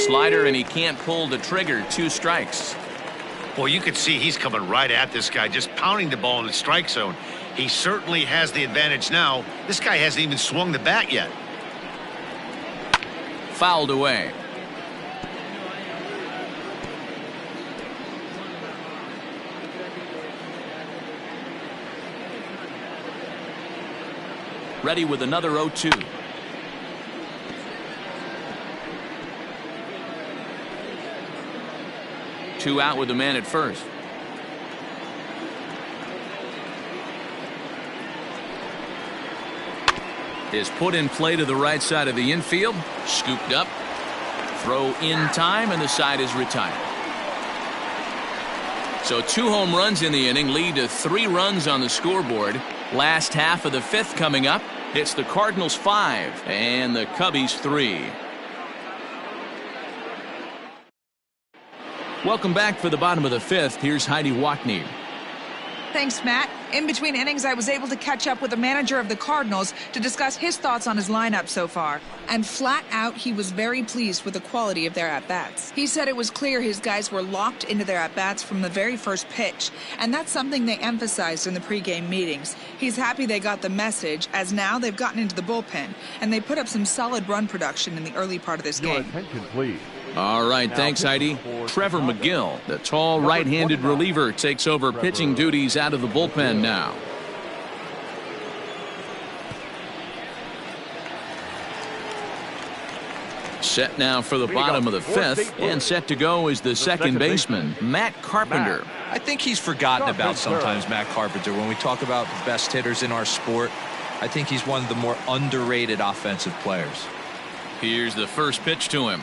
Slider, and he can't pull the trigger. 2 strikes. Well, you can see he's coming right at this guy, just pounding the ball in the strike zone. He certainly has the advantage now. This guy hasn't even swung the bat yet. Fouled away. Ready with another 0-2. Two out with the man at first. Is put in play to the right side of the infield. Scooped up. Throw in time, and the side is retired. So 2 home runs in the inning lead to 3 runs on the scoreboard. Last half of the 5th coming up. It's the Cardinals 5 and the Cubbies 3. Welcome back for the bottom of the 5th. Here's Heidi Watney. Thanks, Matt. In between innings, I was able to catch up with the manager of the Cardinals to discuss his thoughts on his lineup so far. And flat out, he was very pleased with the quality of their at-bats. He said it was clear his guys were locked into their at-bats from the very first pitch, and that's something they emphasized in the pregame meetings. He's happy they got the message, as now they've gotten into the bullpen, and they put up some solid run production in the early part of this Your game. attention, please. All right, thanks, Heidi. Trevor Mcgill, the tall right-handed reliever, takes over pitching duties out of the bullpen now. Set now for the bottom of the fifth, and set to go is the second baseman, Matt Carpenter. I think he's forgotten about sometimes, Matt Carpenter. When we talk about the best hitters in our sport, I think he's one of the more underrated offensive players. Here's the first pitch to him.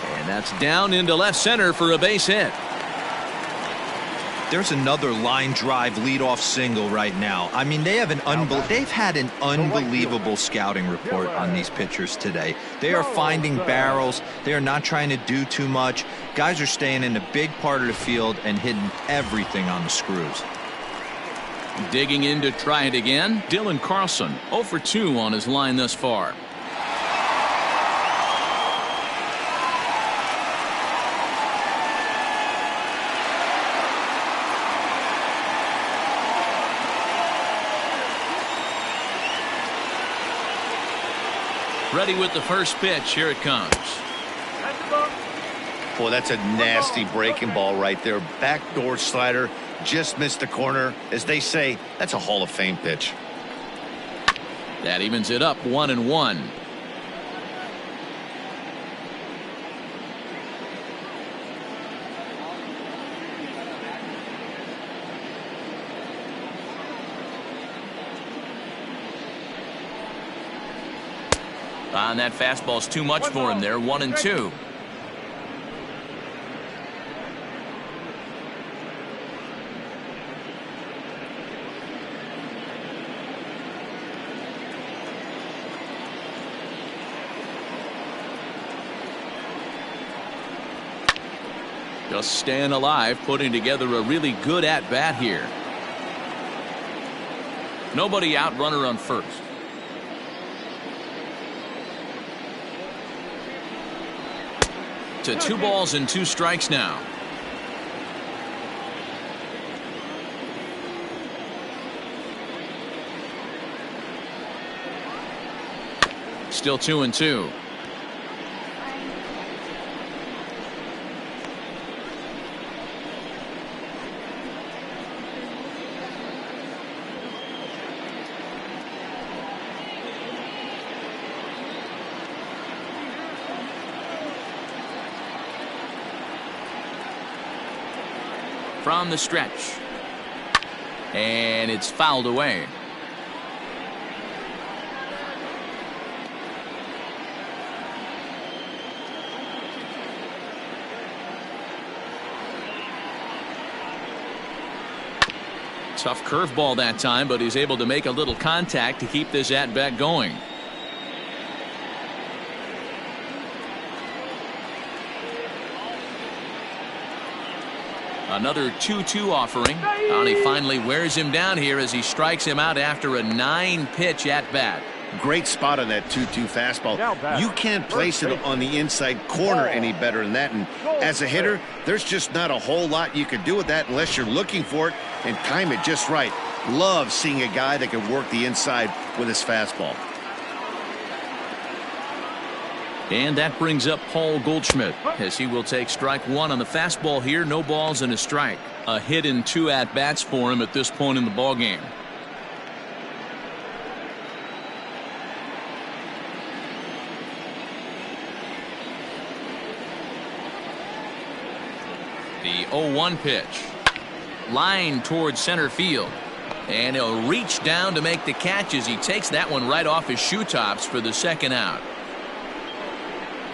And that's down into left center for a base hit. There's another line drive leadoff single right now. I mean, they've had an unbelievable scouting report on these pitchers today. They are finding barrels. They are not trying to do too much. Guys are staying in a big part of the field and hitting everything on the screws. Digging in to try it again, Dylan Carlson, 0 for 2 on his line thus far. Ready with the first pitch. Here it comes. Boy, that's a nasty breaking ball right there. Backdoor slider. Just missed the corner. As they say, that's a Hall of Fame pitch. That evens it up 1-1. And that fastball's too much for him there. 1-2. Just staying alive, putting together a really good at-bat here. Nobody out, runner on first. To 2 balls and 2 strikes now. Still 2-2. From the stretch, and it's fouled away. Tough curveball that time, but he's able to make a little contact to keep this at-bat going. Another 2-2 offering, and he finally wears him down here as he strikes him out after a 9-pitch at-bat. Great spot on that 2-2 fastball. You can't place it on the inside corner any better than that. And as a hitter, there's just not a whole lot you can do with that unless you're looking for it and time it just right. Love seeing a guy that can work the inside with his fastball. And that brings up Paul Goldschmidt as he will take strike 1 on the fastball here. No balls and a strike. A hit in 2 at-bats for him at this point in the ballgame. The 0-1 pitch. Line towards center field. And he'll reach down to make the catch as he takes that one right off his shoe tops for the second out.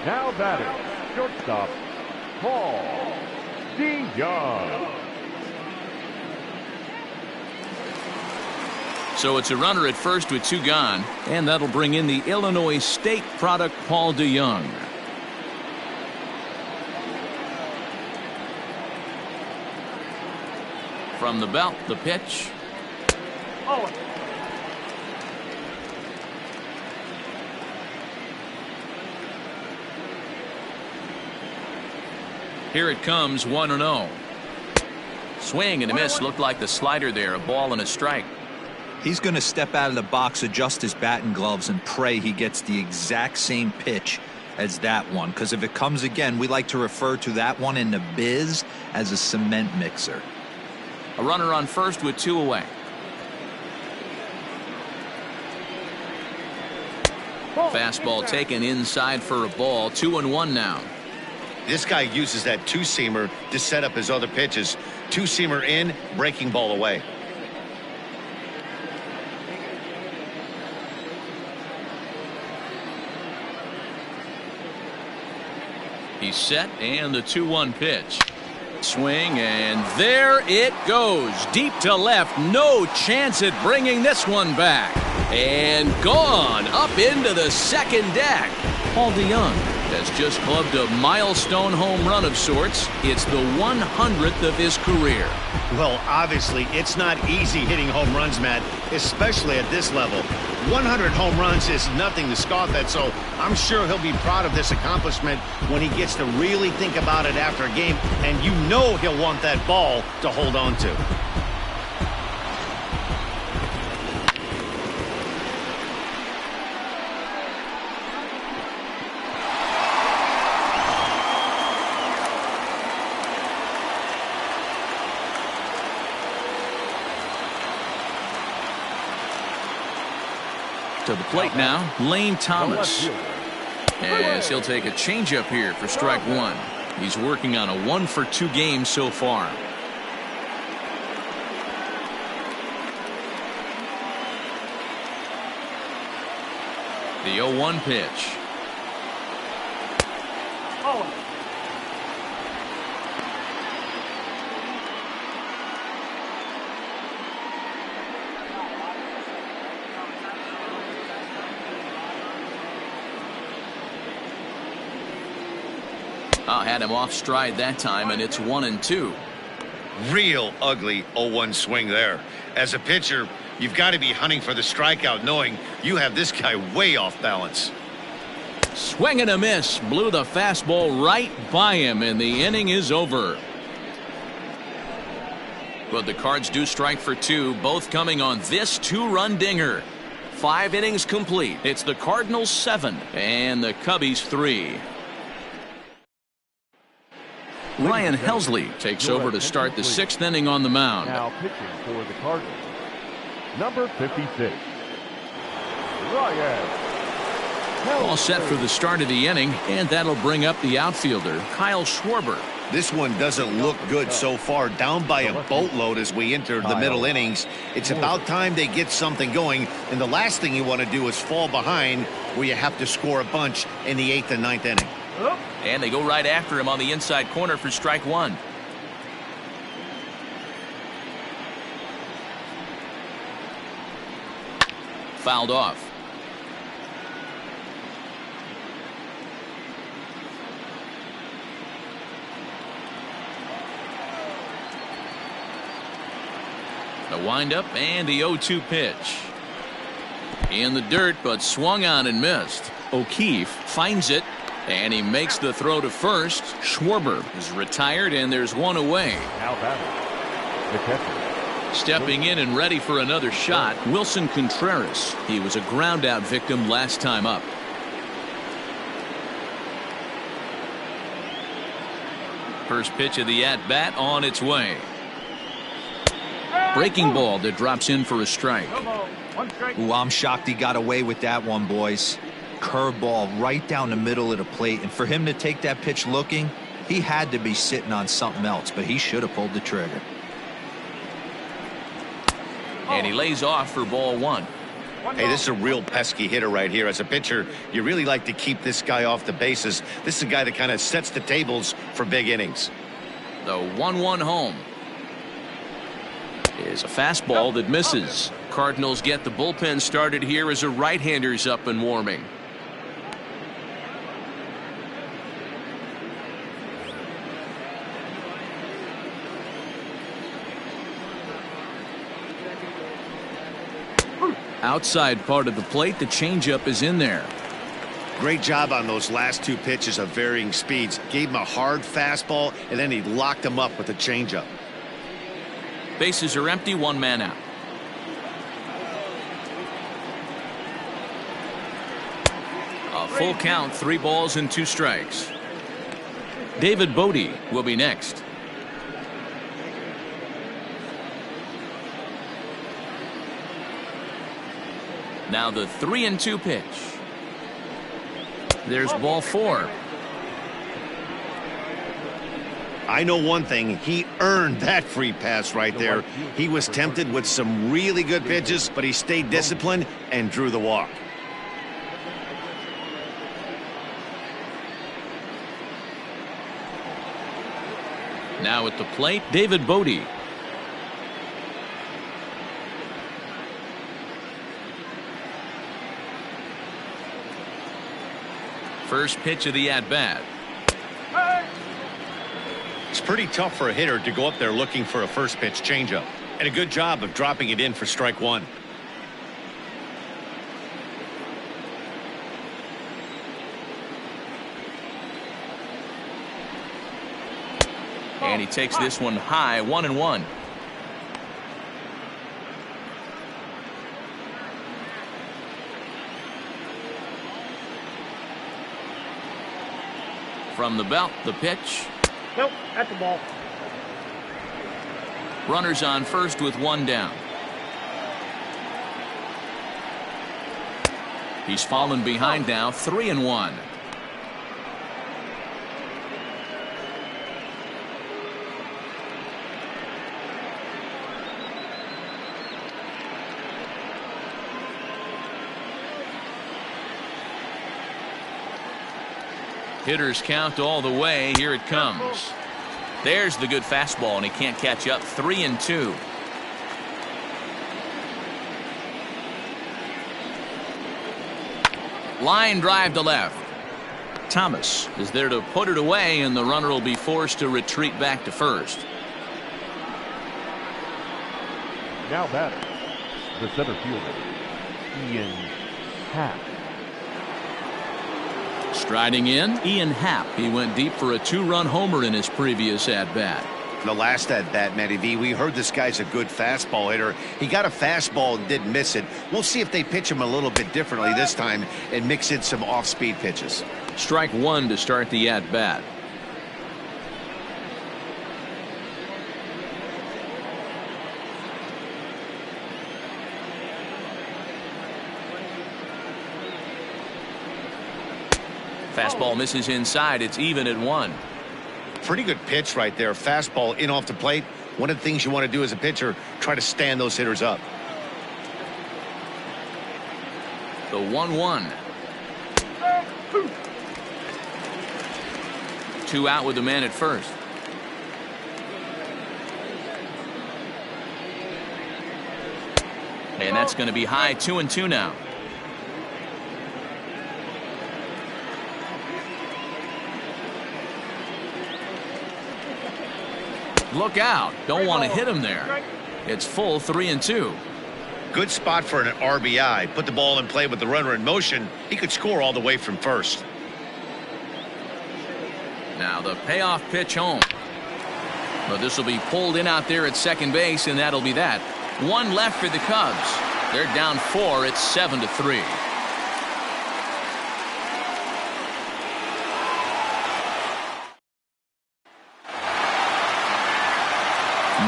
Now batting, shortstop, Paul DeYoung. So it's a runner at first with 2 gone, and that'll bring in the Illinois State product, Paul DeYoung. From the belt, the pitch. Oh. Here it comes, 1-0. Swing and a miss. Looked like the slider there. A ball and a strike. He's going to step out of the box, adjust his bat and gloves, and pray he gets the exact same pitch as that one, because if it comes again, we like to refer to that one in the biz as a cement mixer. A runner on first with 2 away. Fastball taken inside for a ball. 2-1 now. This guy uses that two-seamer to set up his other pitches. Two-seamer in, breaking ball away. He's set, and the 2-1 pitch. Swing, and there it goes. Deep to left. No chance at bringing this one back. And gone up into the second deck. Paul DeYoung has just clubbed a milestone home run of sorts. It's the 100th of his career. Well, obviously, it's not easy hitting home runs, Matt, especially at this level. 100 home runs is nothing to scoff at, so I'm sure he'll be proud of this accomplishment when he gets to really think about it after a game, and you know he'll want that ball to hold on to. To the plate now, Lane Thomas. As he'll take a changeup here for strike 1. He's working on a 1-for-2 game so far. The 0-1 pitch. Had him off stride that time, and it's 1-2. Real ugly 0-1 swing there. As a pitcher, you've got to be hunting for the strikeout, knowing you have this guy way off balance. Swing and a miss. Blew the fastball right by him, and the inning is over. But the Cards do strike for 2, both coming on this 2-run dinger. 5 innings complete. It's the Cardinals 7 and the Cubbies 3. Ryan Helsley takes over to start the 6th inning on the mound. Now pitching for the Cardinals, number 56, Ryan. All set for the start of the inning, and that'll bring up the outfielder, Kyle Schwarber. This one doesn't look good so far. Down by a boatload as we enter the middle innings. It's about time they get something going, and the last thing you want to do is fall behind where you have to score a bunch in the 8th and 9th inning. And they go right after him on the inside corner for strike 1. Fouled off. The windup and the 0-2 pitch. In the dirt, but swung on and missed. O'Keefe finds it. And he makes the throw to first. Schwarber is retired, and there's one away. Now batting, the catcher. Stepping in and ready for another shot, Wilson Contreras. He was a ground-out victim last time up. First pitch of the at-bat on its way. Breaking ball that drops in for a strike. Ooh, I'm shocked he got away with that one, boys. Curveball right down the middle of the plate, and for him to take that pitch looking, he had to be sitting on something else, but he should have pulled the trigger. And he lays off for ball 1. Hey, this is a real pesky hitter right here. As a pitcher, you really like to keep this guy off the bases. This is a guy that kind of sets the tables for big innings. The 1-1 home is a fastball that misses. Cardinals get the bullpen started here as a right-hander's up and warming. Outside part of the plate, the changeup is in there. Great job on those last 2 pitches of varying speeds. Gave him a hard fastball, and then he locked him up with a changeup. Bases are empty, 1 man out. A Full count, 3 balls and 2 strikes. David Bodie will be next. Now the 3-2 pitch. There's ball 4. I know one thing. He earned that free pass right there. He was tempted with some really good pitches, but he stayed disciplined and drew the walk. Now at the plate, David Bodie. First pitch of the at-bat. It's pretty tough for a hitter to go up there looking for a first pitch changeup. And a good job of dropping it in for strike 1. And he takes this one high, 1-1. From the belt, the pitch. Nope, that's the ball. Runners on first with 1 down. He's fallen behind now, 3-1. Hitters count all the way. Here it comes. There's the good fastball, and he can't catch up. 3-2. Line drive to left. Thomas is there to put it away, and the runner will be forced to retreat back to first. Now batting, the center fielder, Ian Happ. Striding in, Ian Happ. He went deep for a 2-run homer in his previous at-bat. The last at-bat, Matty V, we heard this guy's a good fastball hitter. He got a fastball and didn't miss it. We'll see if they pitch him a little bit differently this time and mix in some off-speed pitches. Strike 1 to start the at-bat. Fastball misses inside. It's even at 1. Pretty good pitch right there. Fastball in off the plate. One of the things you want to do as a pitcher, try to stand those hitters up. The 1-1. 2 out with the man at first. And that's going to be high, 2-2 now. Look out. Don't want to hit him there. It's full, 3-2. Good spot for an RBI. Put the ball in play with the runner in motion. He could score all the way from first. Now the payoff pitch home. But this will be pulled in out there at second base, and that'll be that. 1 left for the Cubs. They're down 4. It's 7-3.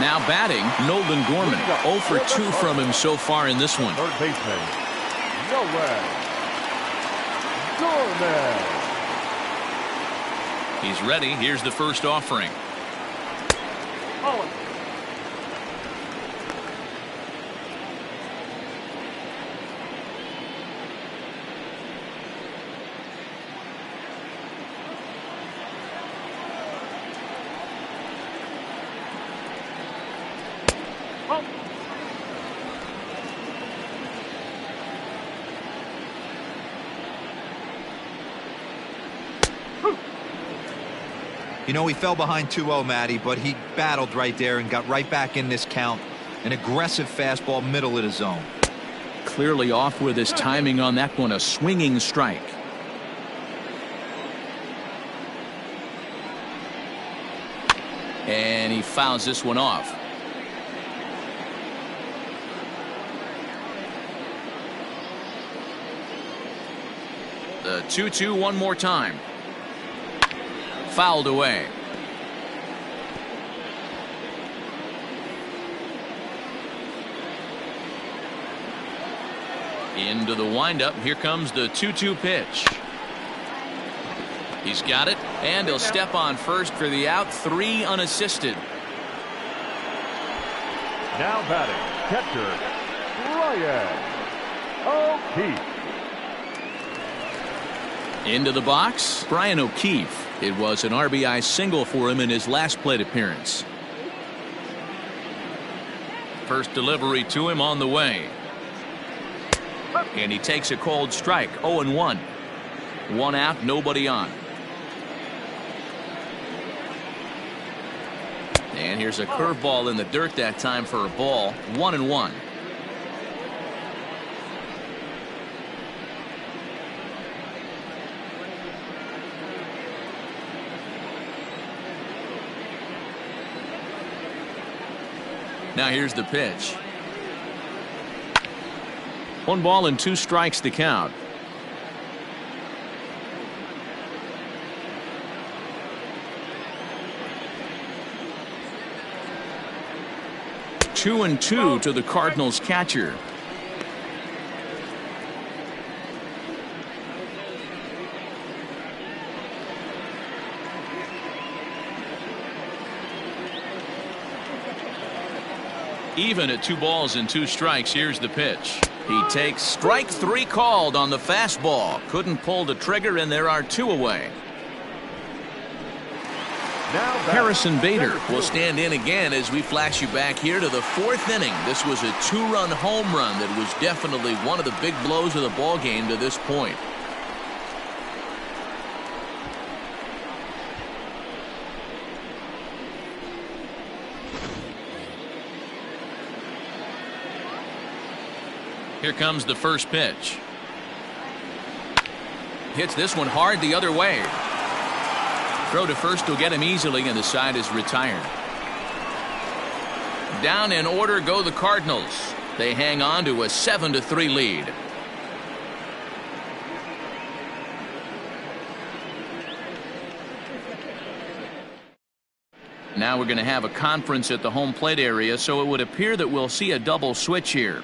Now batting, Nolan Gorman. 0 for 2 from him so far in this one. Third baseman, Nolan Gorman. He's ready. Here's the first offering. Oh. You know, he fell behind 2-0, Matty, but he battled right there and got right back in this count. An aggressive fastball, middle of the zone. Clearly off with his timing on that one. A swinging strike. And he fouls this one off. The 2-2 one more time. Fouled away. Into the windup. Here comes the 2-2 pitch. He's got it, and he'll step on first for the out. 3 unassisted. Now batting, catcher, Bryant O'Keefe. Into the box, Bryant O'Keefe. It was an RBI single for him in his last plate appearance. First delivery to him on the way. And he takes a cold strike. 0-1. 1 out, nobody on. And here's a curveball in the dirt that time for a ball. 1-1. Now here's the pitch. 1 ball and 2 strikes to count. Two and 2 to the Cardinals catcher. Even at 2 balls and 2 strikes. Here's the pitch. He takes strike 3 called on the fastball. Couldn't pull the trigger, and there are 2 away. Harrison Bader will stand in again as we flash you back here to the 4th inning. This was a 2-run home run that was definitely one of the big blows of the ball game to this point. Here comes the first pitch. Hits this one hard the other way. Throw to first will get him easily, and the side is retired. Down in order go the Cardinals. They hang on to a 7-3 lead. Now we're going to have a conference at the home plate area, so it would appear that we'll see a double switch here.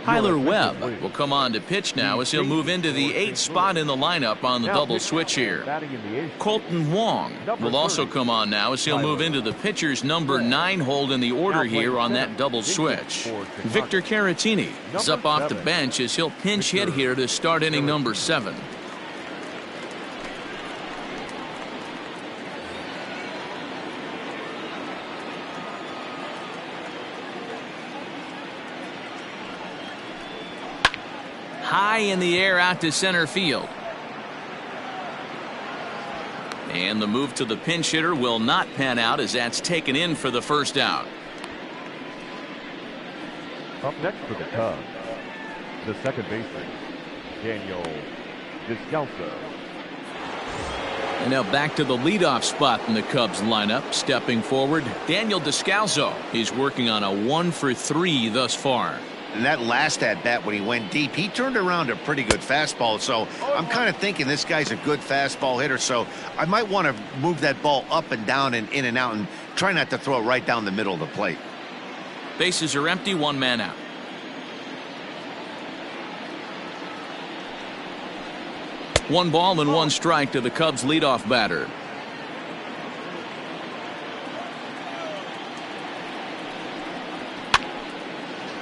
Tyler Webb will come on to pitch now as he'll move into the 8th spot in the lineup on the double switch here. Colton Wong will also come on now as he'll move into the pitcher's number 9 hold in the order here on that double switch. Victor Caratini is up off the bench as he'll pinch hit here to start inning number 7. High in the air out to center field. And the move to the pinch hitter will not pan out as that's taken in for the first out. Up next for the Cubs, the second baseman, Descalzo. And now back to the leadoff spot in the Cubs lineup. Stepping forward, Daniel Descalzo. He's working on a 1-for-3 thus far. And that last at-bat when he went deep, he turned around a pretty good fastball. So I'm kind of thinking this guy's a good fastball hitter. So I might want to move that ball up and down and in and out and try not to throw it right down the middle of the plate. Bases are empty, 1 man out. One ball and 1 strike to the Cubs leadoff batter.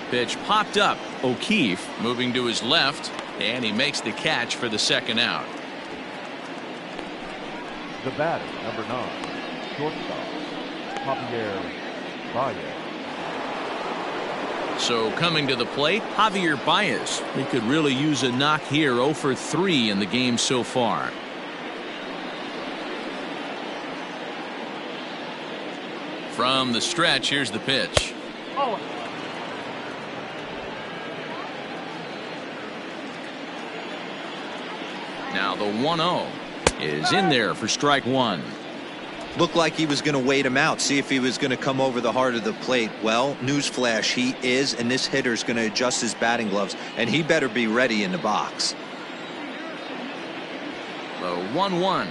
Pitch popped up. O'Keefe moving to his left, and he makes the catch for the second out. The batter, number 9, shortstop, Javi Baez. So coming to the plate, Javi Baez. He could really use a knock here. 0-for-3 in the game so far. From the stretch, here's the pitch. Now the 1-0 is in there for strike 1. Looked like he was going to wait him out, see if he was going to come over the heart of the plate. Well, newsflash, he is, and this hitter's going to adjust his batting gloves, and he better be ready in the box. The 1-1.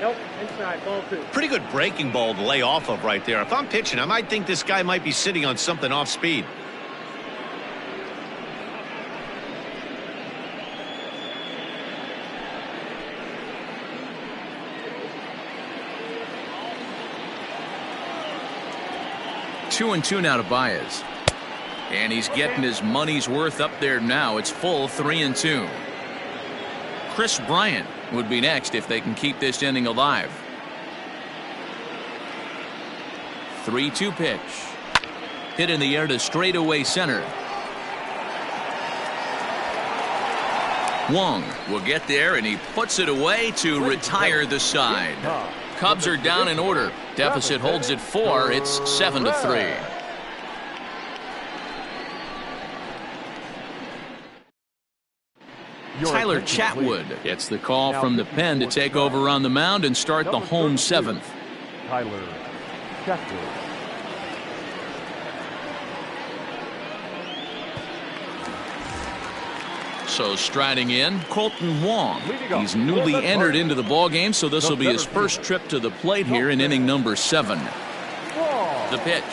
Nope, inside, ball 2. Pretty good breaking ball to lay off of right there. If I'm pitching, I might think this guy might be sitting on something off speed. Two and two now to Baez. And he's getting his money's worth up there now. It's full 3-2. Chris Bryant would be next if they can keep this inning alive. 3-2 pitch. Hit in the air to straightaway center. Wong will get there, and he puts it away to retire the side. Cubs are down in order. Deficit holds at 4. It's 7-3. Tyler Chatwood gets the call from the pen to take over on the mound and start the home 7th. Tyler Chapter. So striding in, Colton Wong. He's newly entered into the ballgame, so this will be his first trip to the plate here in inning number 7. The pitch.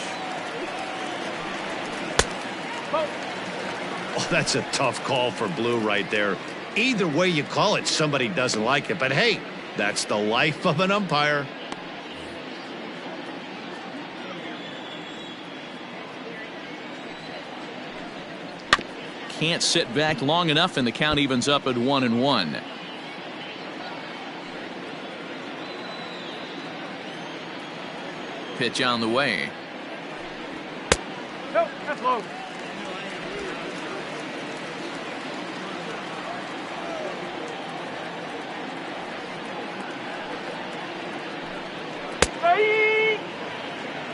Oh, that's a tough call for Blue right there. Either way you call it, somebody doesn't like it. But hey, that's the life of an umpire. Can't sit back long enough, and the count evens up at 1-1. Pitch on the way. Nope, that's low.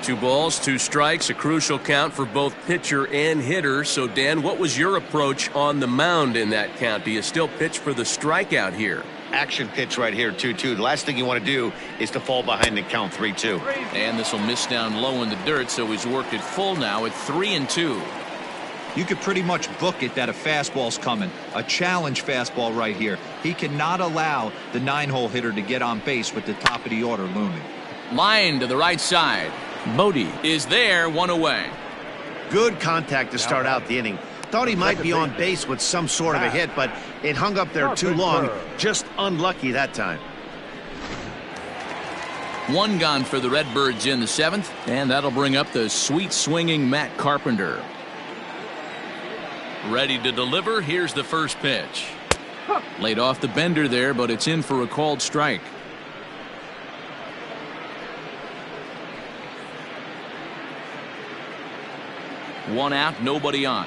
Two balls, 2 strikes, a crucial count for both pitcher and hitter. So, Dan, what was your approach on the mound in that count? Do you still pitch for the strikeout here? Action pitch right here, 2-2. The last thing you want to do is to fall behind the count 3-2. And this will miss down low in the dirt, so he's worked it full now at 3-2. You could pretty much book it that a fastball's coming. A challenge fastball right here. He cannot allow the 9-hole hitter to get on base with the top of the order looming. Line to the right side. Bodie is there, 1 away. Good contact to start out the inning. Thought he might be on base with some sort of a hit, but it hung up there too long. Just unlucky that time. 1 gone for the Redbirds in the 7th, and that'll bring up the sweet swinging Matt Carpenter. Ready to deliver. Here's the first pitch. Laid off the bender there, but it's in for a called strike. 1 out, nobody on.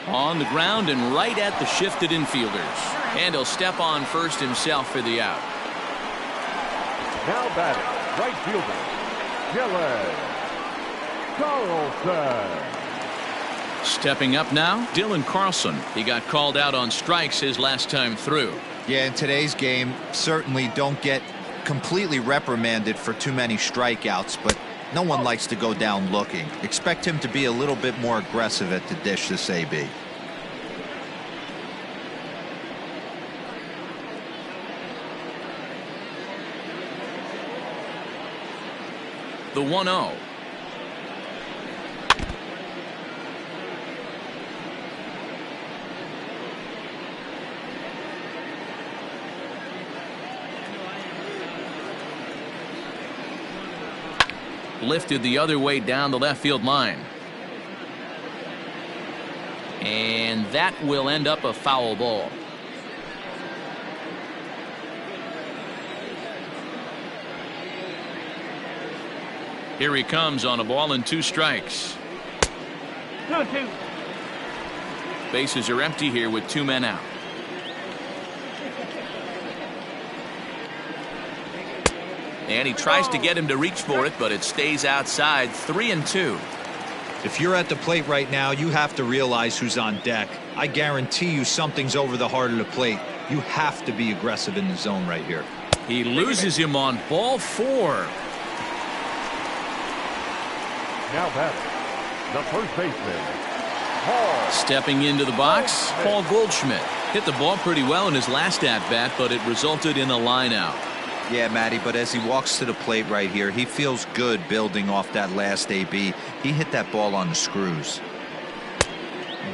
On the ground and right at the shifted infielders. And he'll step on first himself for the out. Now batting, right fielder, Carlson. Stepping up now, Dylan Carlson. He got called out on strikes his last time through. Yeah, in today's game, certainly don't get completely reprimanded for too many strikeouts, but no one likes to go down looking. Expect him to be a little bit more aggressive at the dish this AB. The 1-0. Lifted the other way down the left field line. And that will end up a foul ball. Here he comes on a ball and 2 strikes. 2-2. Bases are empty here with 2 men out. And he tries to get him to reach for it, but it stays outside. 3-2. If you're at the plate right now, you have to realize who's on deck. I guarantee you something's over the heart of the plate. You have to be aggressive in the zone right here. He loses him on ball 4. Now batting, the first baseman, Paul. Stepping into the box, Paul Goldschmidt. Hit the ball pretty well in his last at-bat, but it resulted in a line-out. Yeah, Matty, but as he walks to the plate right here, he feels good building off that last AB. He hit that ball on the screws.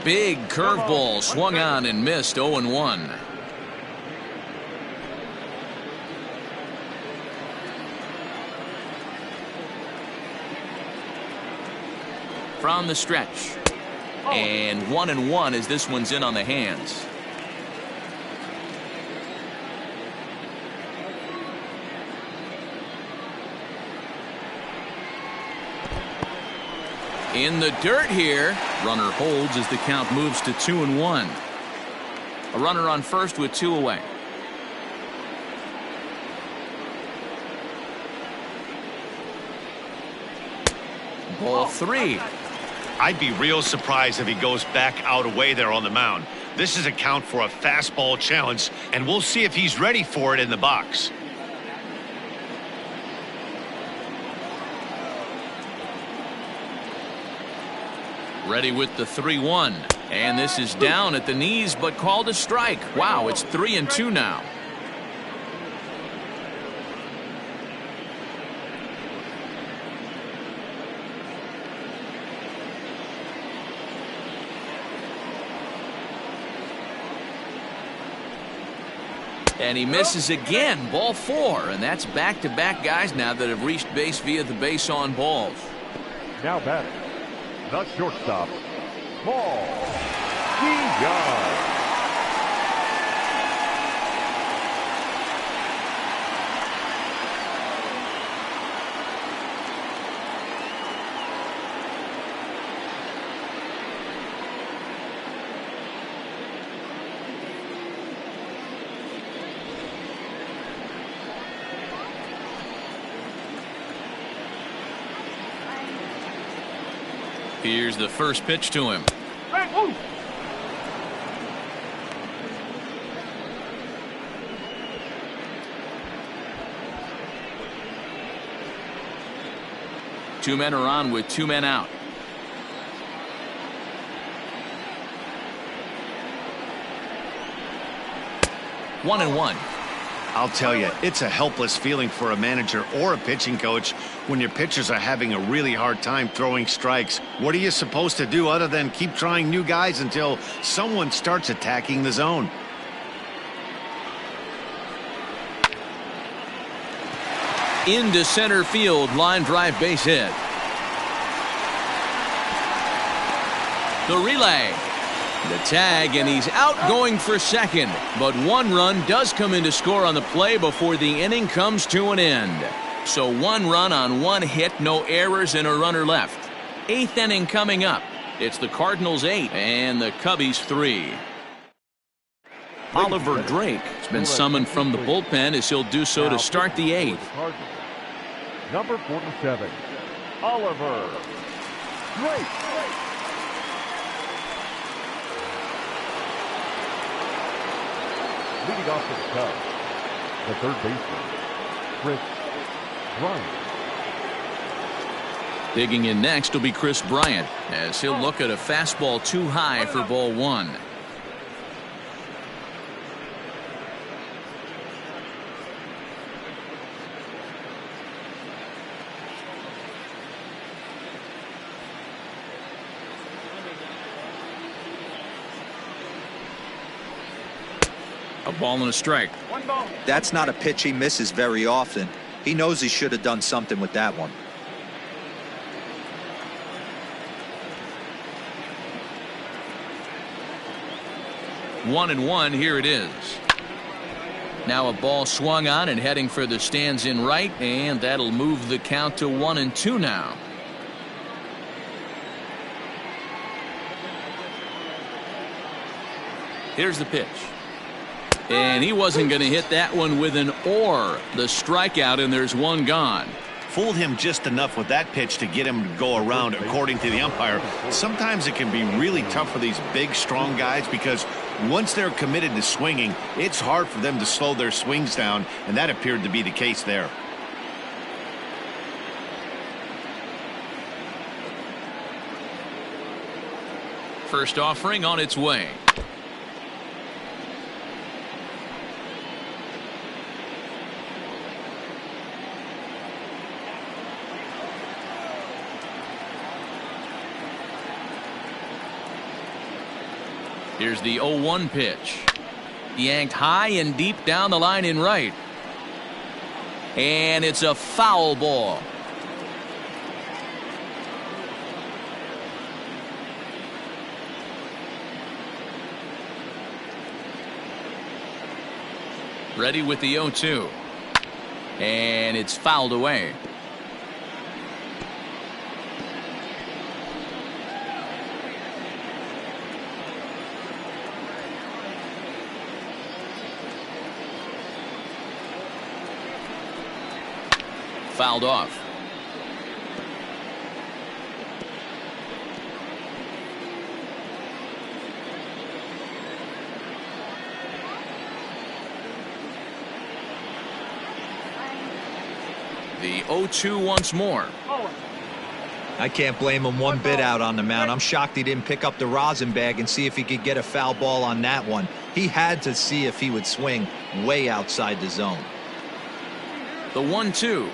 Big curveball swung on and missed. 0-1. From the stretch. And 1-1 as this one's in on the hands. In the dirt here. Runner holds as the count moves to 2-1. A runner on first with 2 away. Ball 3. I'd be real surprised if he goes back out away there on the mound. This is a count for a fastball challenge, and we'll see if he's ready for it in the box. Ready with the 3-1. And this is down at the knees, but called a strike. Wow, it's 3-2 now. And he misses again. Ball 4. And that's back-to-back guys now that have reached base via the base on balls. Now batting, the shortstop, Paul Diaz. Here's the first pitch to him. Two men are on with 2 men out. One and one. I'll tell you, it's a helpless feeling for a manager or a pitching coach when your pitchers are having a really hard time throwing strikes. What are you supposed to do other than keep trying new guys until someone starts attacking the zone? Into center field, line drive, base hit. The relay. The tag, and he's out going for second. But 1 run does come in to score on the play before the inning comes to an end. So 1 run on 1 hit, no errors, and a runner left. 8th inning coming up. It's the Cardinals 8 and the Cubbies 3. Oliver Drake has been summoned from the bullpen as he'll do so to start the 8th. Number 47, Oliver Drake. Leading off for the Cubs, the third baseman, Chris Bryant. Digging in next will be Chris Bryant as he'll look at a fastball too high for ball 1. A ball and a strike. That's not a pitch he misses very often. He knows he should have done something with that one. One and one, here it is. Now a ball swung on and heading for the stands in right, and that'll move the count to 1-2 now. Here's the pitch. And he wasn't going to hit that one with an or. The strikeout, and there's one gone. Fooled him just enough with that pitch to get him to go around, according to the umpire. Sometimes it can be really tough for these big, strong guys because once they're committed to swinging, it's hard for them to slow their swings down, and that appeared to be the case there. First offering on its way. Here's the 0-1 pitch. Yanked high and deep down the line in right. And it's a foul ball. Ready with the 0-2. And it's fouled away. Fouled off. The 0-2 once more. I can't blame him one bit out on the mound. I'm shocked he didn't pick up the rosin bag and see if he could get a foul ball on that one. He had to see if he would swing way outside the zone. The 1-2.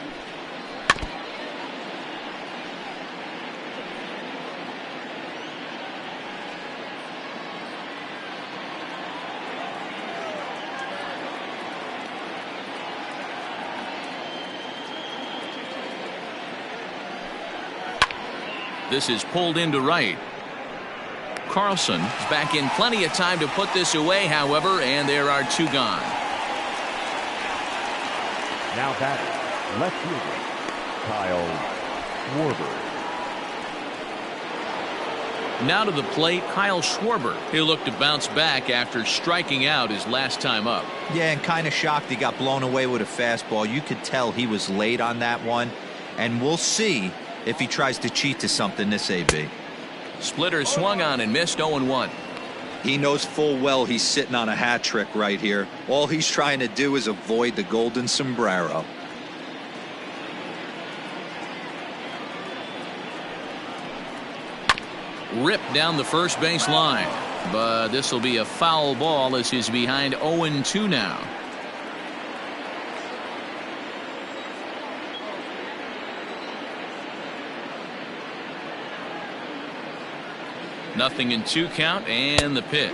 This is pulled into right. Carlson is back in plenty of time to put this away, however, and there are two gone. Now batting, left fielder, Kyle Schwarber. Now to the plate, Kyle Schwarber. He'll look to bounce back after striking out his last time up. Yeah, and kind of shocked he got blown away with a fastball. You could tell he was late on that one, and we'll see if he tries to cheat to something this AB. Splitter swung on and missed. 0-1. He knows full well he's sitting on a hat trick right here. All he's trying to do is avoid the golden sombrero. Ripped down the first base line, but this will be a foul ball as he's behind 0-2 now. Nothing in 2 count, and the pitch.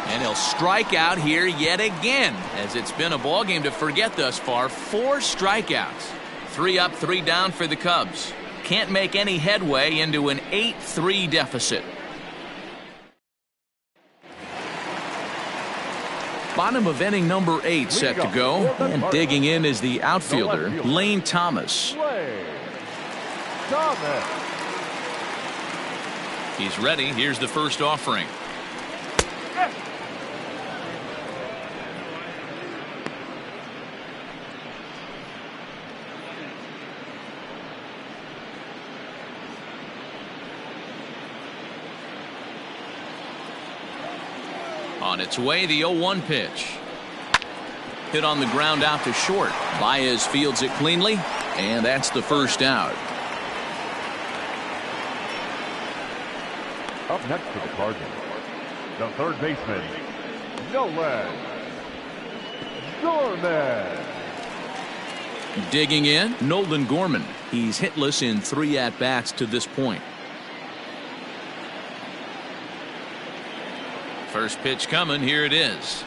And he'll strike out here yet again, as it's been a ball game to forget thus far. 4 strikeouts. 3 up, 3 down for the Cubs. Can't make any headway into an 8-3 deficit. Bottom of inning number 8 set to go, and digging in is the outfielder, Lane Thomas. He's ready. Here's the first offering. On its way, the 0-1 pitch. Hit on the ground out to short. Baez fields it cleanly, and that's the first out. Up next for the Cardinals, the third baseman, Nolan Gorman. Digging in, Nolan Gorman. He's hitless in 3 at-bats to this point. First pitch coming. Here it is.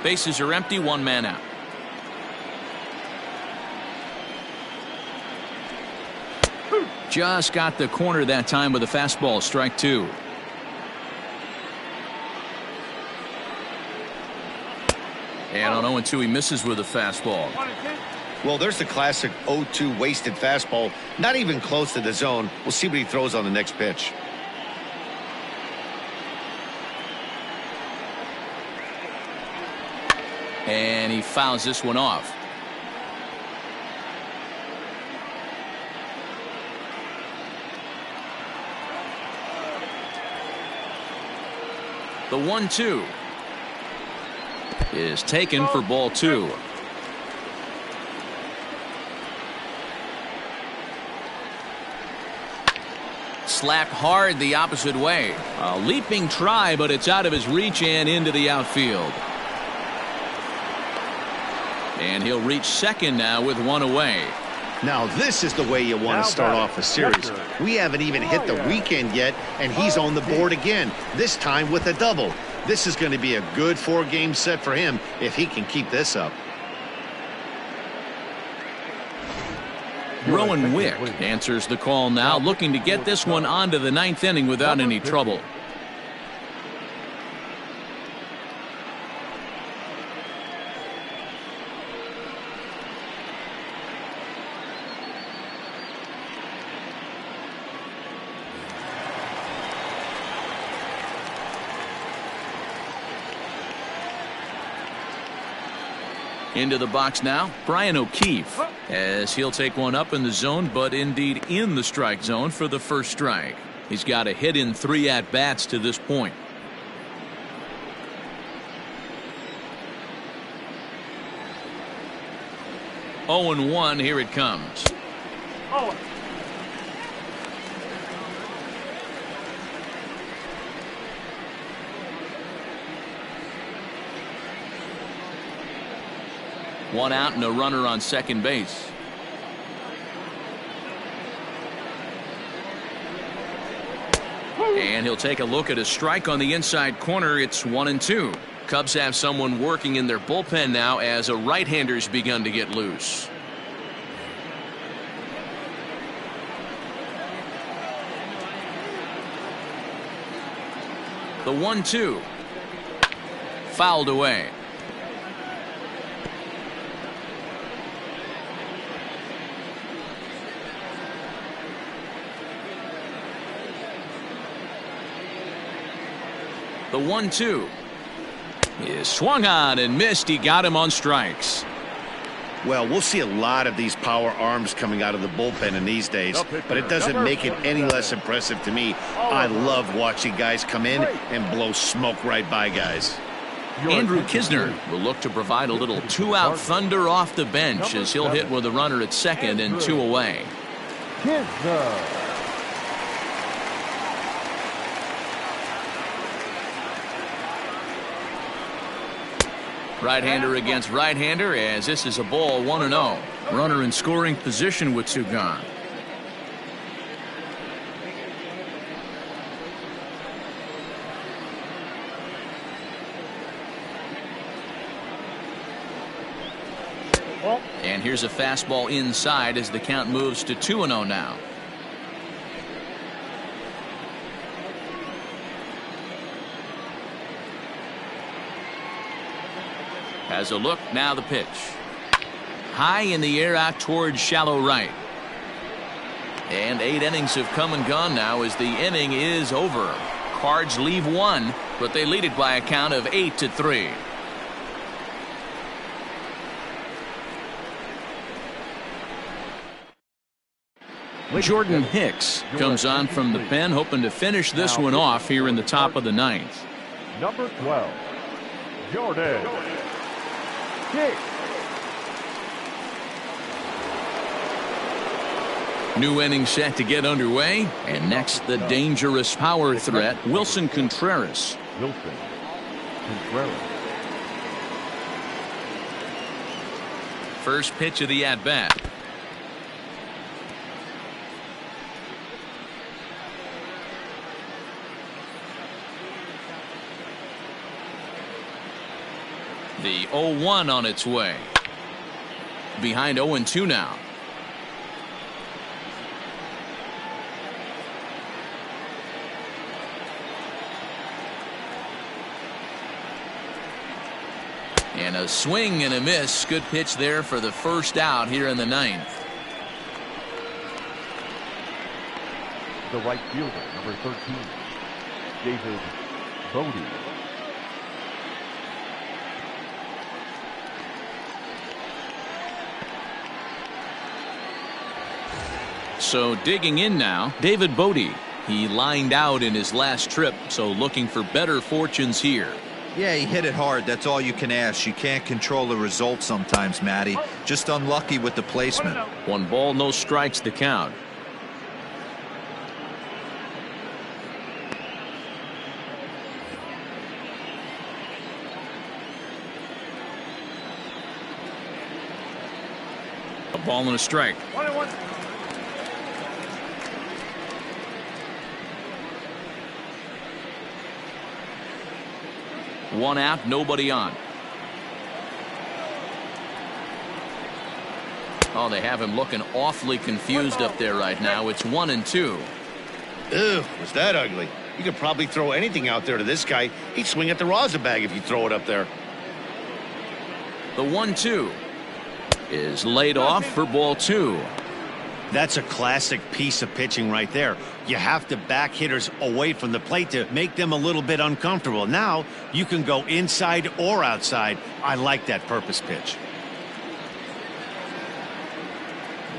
Bases are empty. 1 man out. Just got the corner that time with a fastball. Strike 2. And on 0-2 he misses with a fastball. Well, there's the classic 0-2 wasted fastball. Not even close to the zone. We'll see what he throws on the next pitch. And he fouls this one off. The 1-2 is taken for ball 2. Slapped hard the opposite way. A leaping try, but it's out of his reach and into the outfield. And he'll reach second now with one away. Now this is the way you want to start off a series. We haven't even hit the weekend yet, and he's on the board again, this time with a double. This is going to be a good 4-game set for him if he can keep this up. Rowan Wick answers the call now, looking to get this one onto the 9th inning without any trouble. Into the box now, Brian O'Keefe, as he'll take one up in the zone, but indeed in the strike zone for the first strike. He's got a hit in 3 at-bats to this point. Oh and 1, here it comes. Oh. One out and a runner on second base. And he'll take a look at a strike on the inside corner. It's 1-2. Cubs have someone working in their bullpen now as a right-hander's begun to get loose. The 1-2. Fouled away. The 1-2 is swung on and missed. He got him on strikes. Well, we'll see a lot of these power arms coming out of the bullpen in these days, but it doesn't make it any less impressive to me. I love watching guys come in and blow smoke right by guys. Andrew Kisner will look to provide a little 2-out thunder off the bench as he'll hit with a runner at second and 2 away. Right-hander against right-hander, as this is a ball 1-0. Runner in scoring position with 2 gone. And here's a fastball inside as the count moves to 2-0 now. Has a look, now the pitch. High in the air out towards shallow right. And 8 innings have come and gone now as the inning is over. Cards leave 1, but they lead it by a count of 8-3. Jordan Hicks comes on from the pen, hoping to finish this one off here in the top of the 9th. Number 12, Jordan Hicks. New inning set to get underway, and next the dangerous power threat, Wilson Contreras. First pitch of the at-bat. The 0-1 on its way. Behind 0-2 now. And a swing and a miss. Good pitch there for the first out here in the 9th. The right fielder, number 13, David Bodie. So digging in now, David Bodie. He lined out in his last trip, so looking for better fortunes here. Yeah, he hit it hard. That's all you can ask. You can't control the result sometimes, Matty. Just unlucky with the placement. 1 ball, no strikes to count. A ball and a strike. 1-1. One out, nobody on. Oh, they have him looking awfully confused up there right now. It's 1-2. Ew, was that ugly? You could probably throw anything out there to this guy. He'd swing at the rosin bag if you throw it up there. The 1-2 is laid off for ball 2. That's a classic piece of pitching right there. You have to back hitters away from the plate to make them a little bit uncomfortable. Now you can go inside or outside. I like that purpose pitch.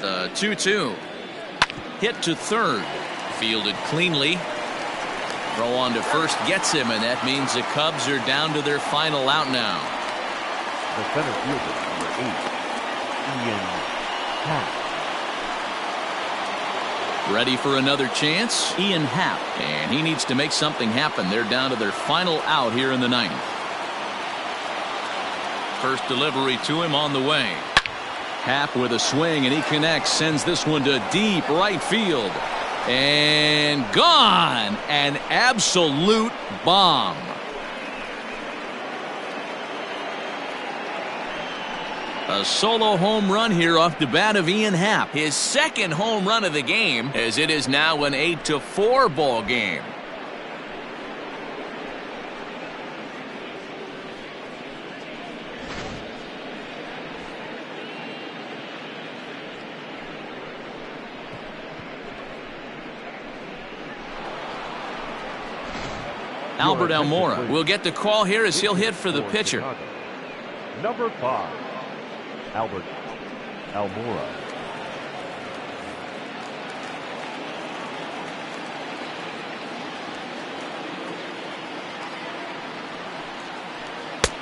The 2-2 hit to third, fielded cleanly. Throw on to first gets him, and that means the Cubs are down to their final out now. The center fielder, number 8, Ian Happ. Ready for another chance? Ian Happ. And he needs to make something happen. They're down to their final out here in the 9th. First delivery to him on the way. Happ with a swing, and he connects. Sends this one to deep right field. And gone. An absolute bomb. A solo home run here off the bat of Ian Happ. His second home run of the game, as it is now an 8-4 ball game. Albert Almora will get the call here as he'll hit for the pitcher. Number 5, Albert Almora.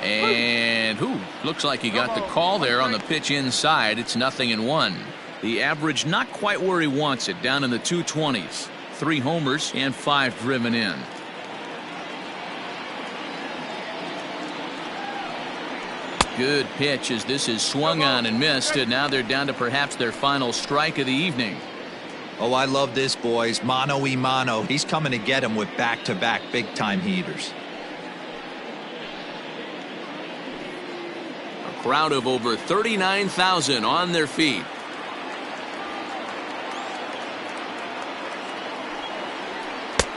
And looks like he got the call there on the pitch inside. It's 0-1. The average not quite where he wants it, down in the 220s. 3 homers and 5 driven in. Good pitch as this is swung on and missed, and now they're down to perhaps their final strike of the evening. Oh, I love this, boys. Mano-y-mano. He's coming to get him with back-to-back big-time heaters. A crowd of over 39,000 on their feet.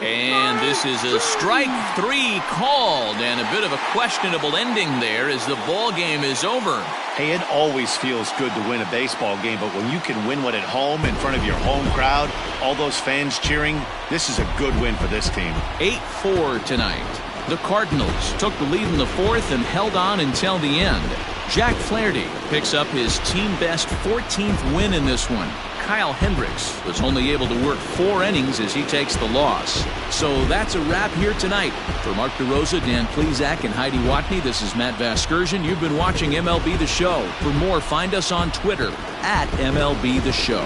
And this is a strike 3 called, and a bit of a questionable ending there as the ball game is over. Hey, it always feels good to win a baseball game, but when you can win one at home in front of your home crowd, all those fans cheering, this is a good win for this team. 8-4 tonight. The Cardinals took the lead in the 4th and held on until the end. Jack Flaherty picks up his team-best 14th win in this one. Kyle Hendricks was only able to work 4 innings as he takes the loss. So that's a wrap here tonight. For Mark DeRosa, Dan Plesac, and Heidi Watney, this is Matt Vasgersian. You've been watching MLB The Show. For more, find us on Twitter at MLB The Show.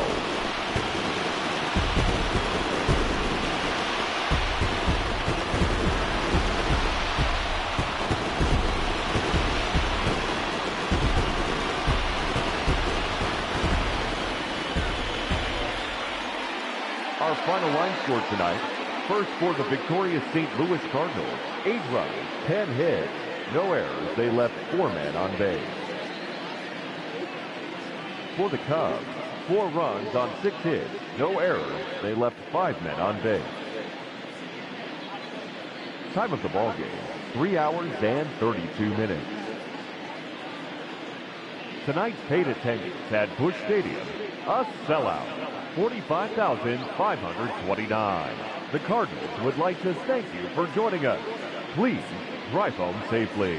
Our final line score tonight. First for the victorious St. Louis Cardinals. 8 runs, 10 hits, no errors. They left 4 men on base. For the Cubs, 4 runs on 6 hits, no errors. They left 5 men on base. Time of the ball game, 3 hours and 32 minutes. Tonight's paid attendance at Busch Stadium, a sellout. 45,529. The Cardinals would like to thank you for joining us. Please drive home safely.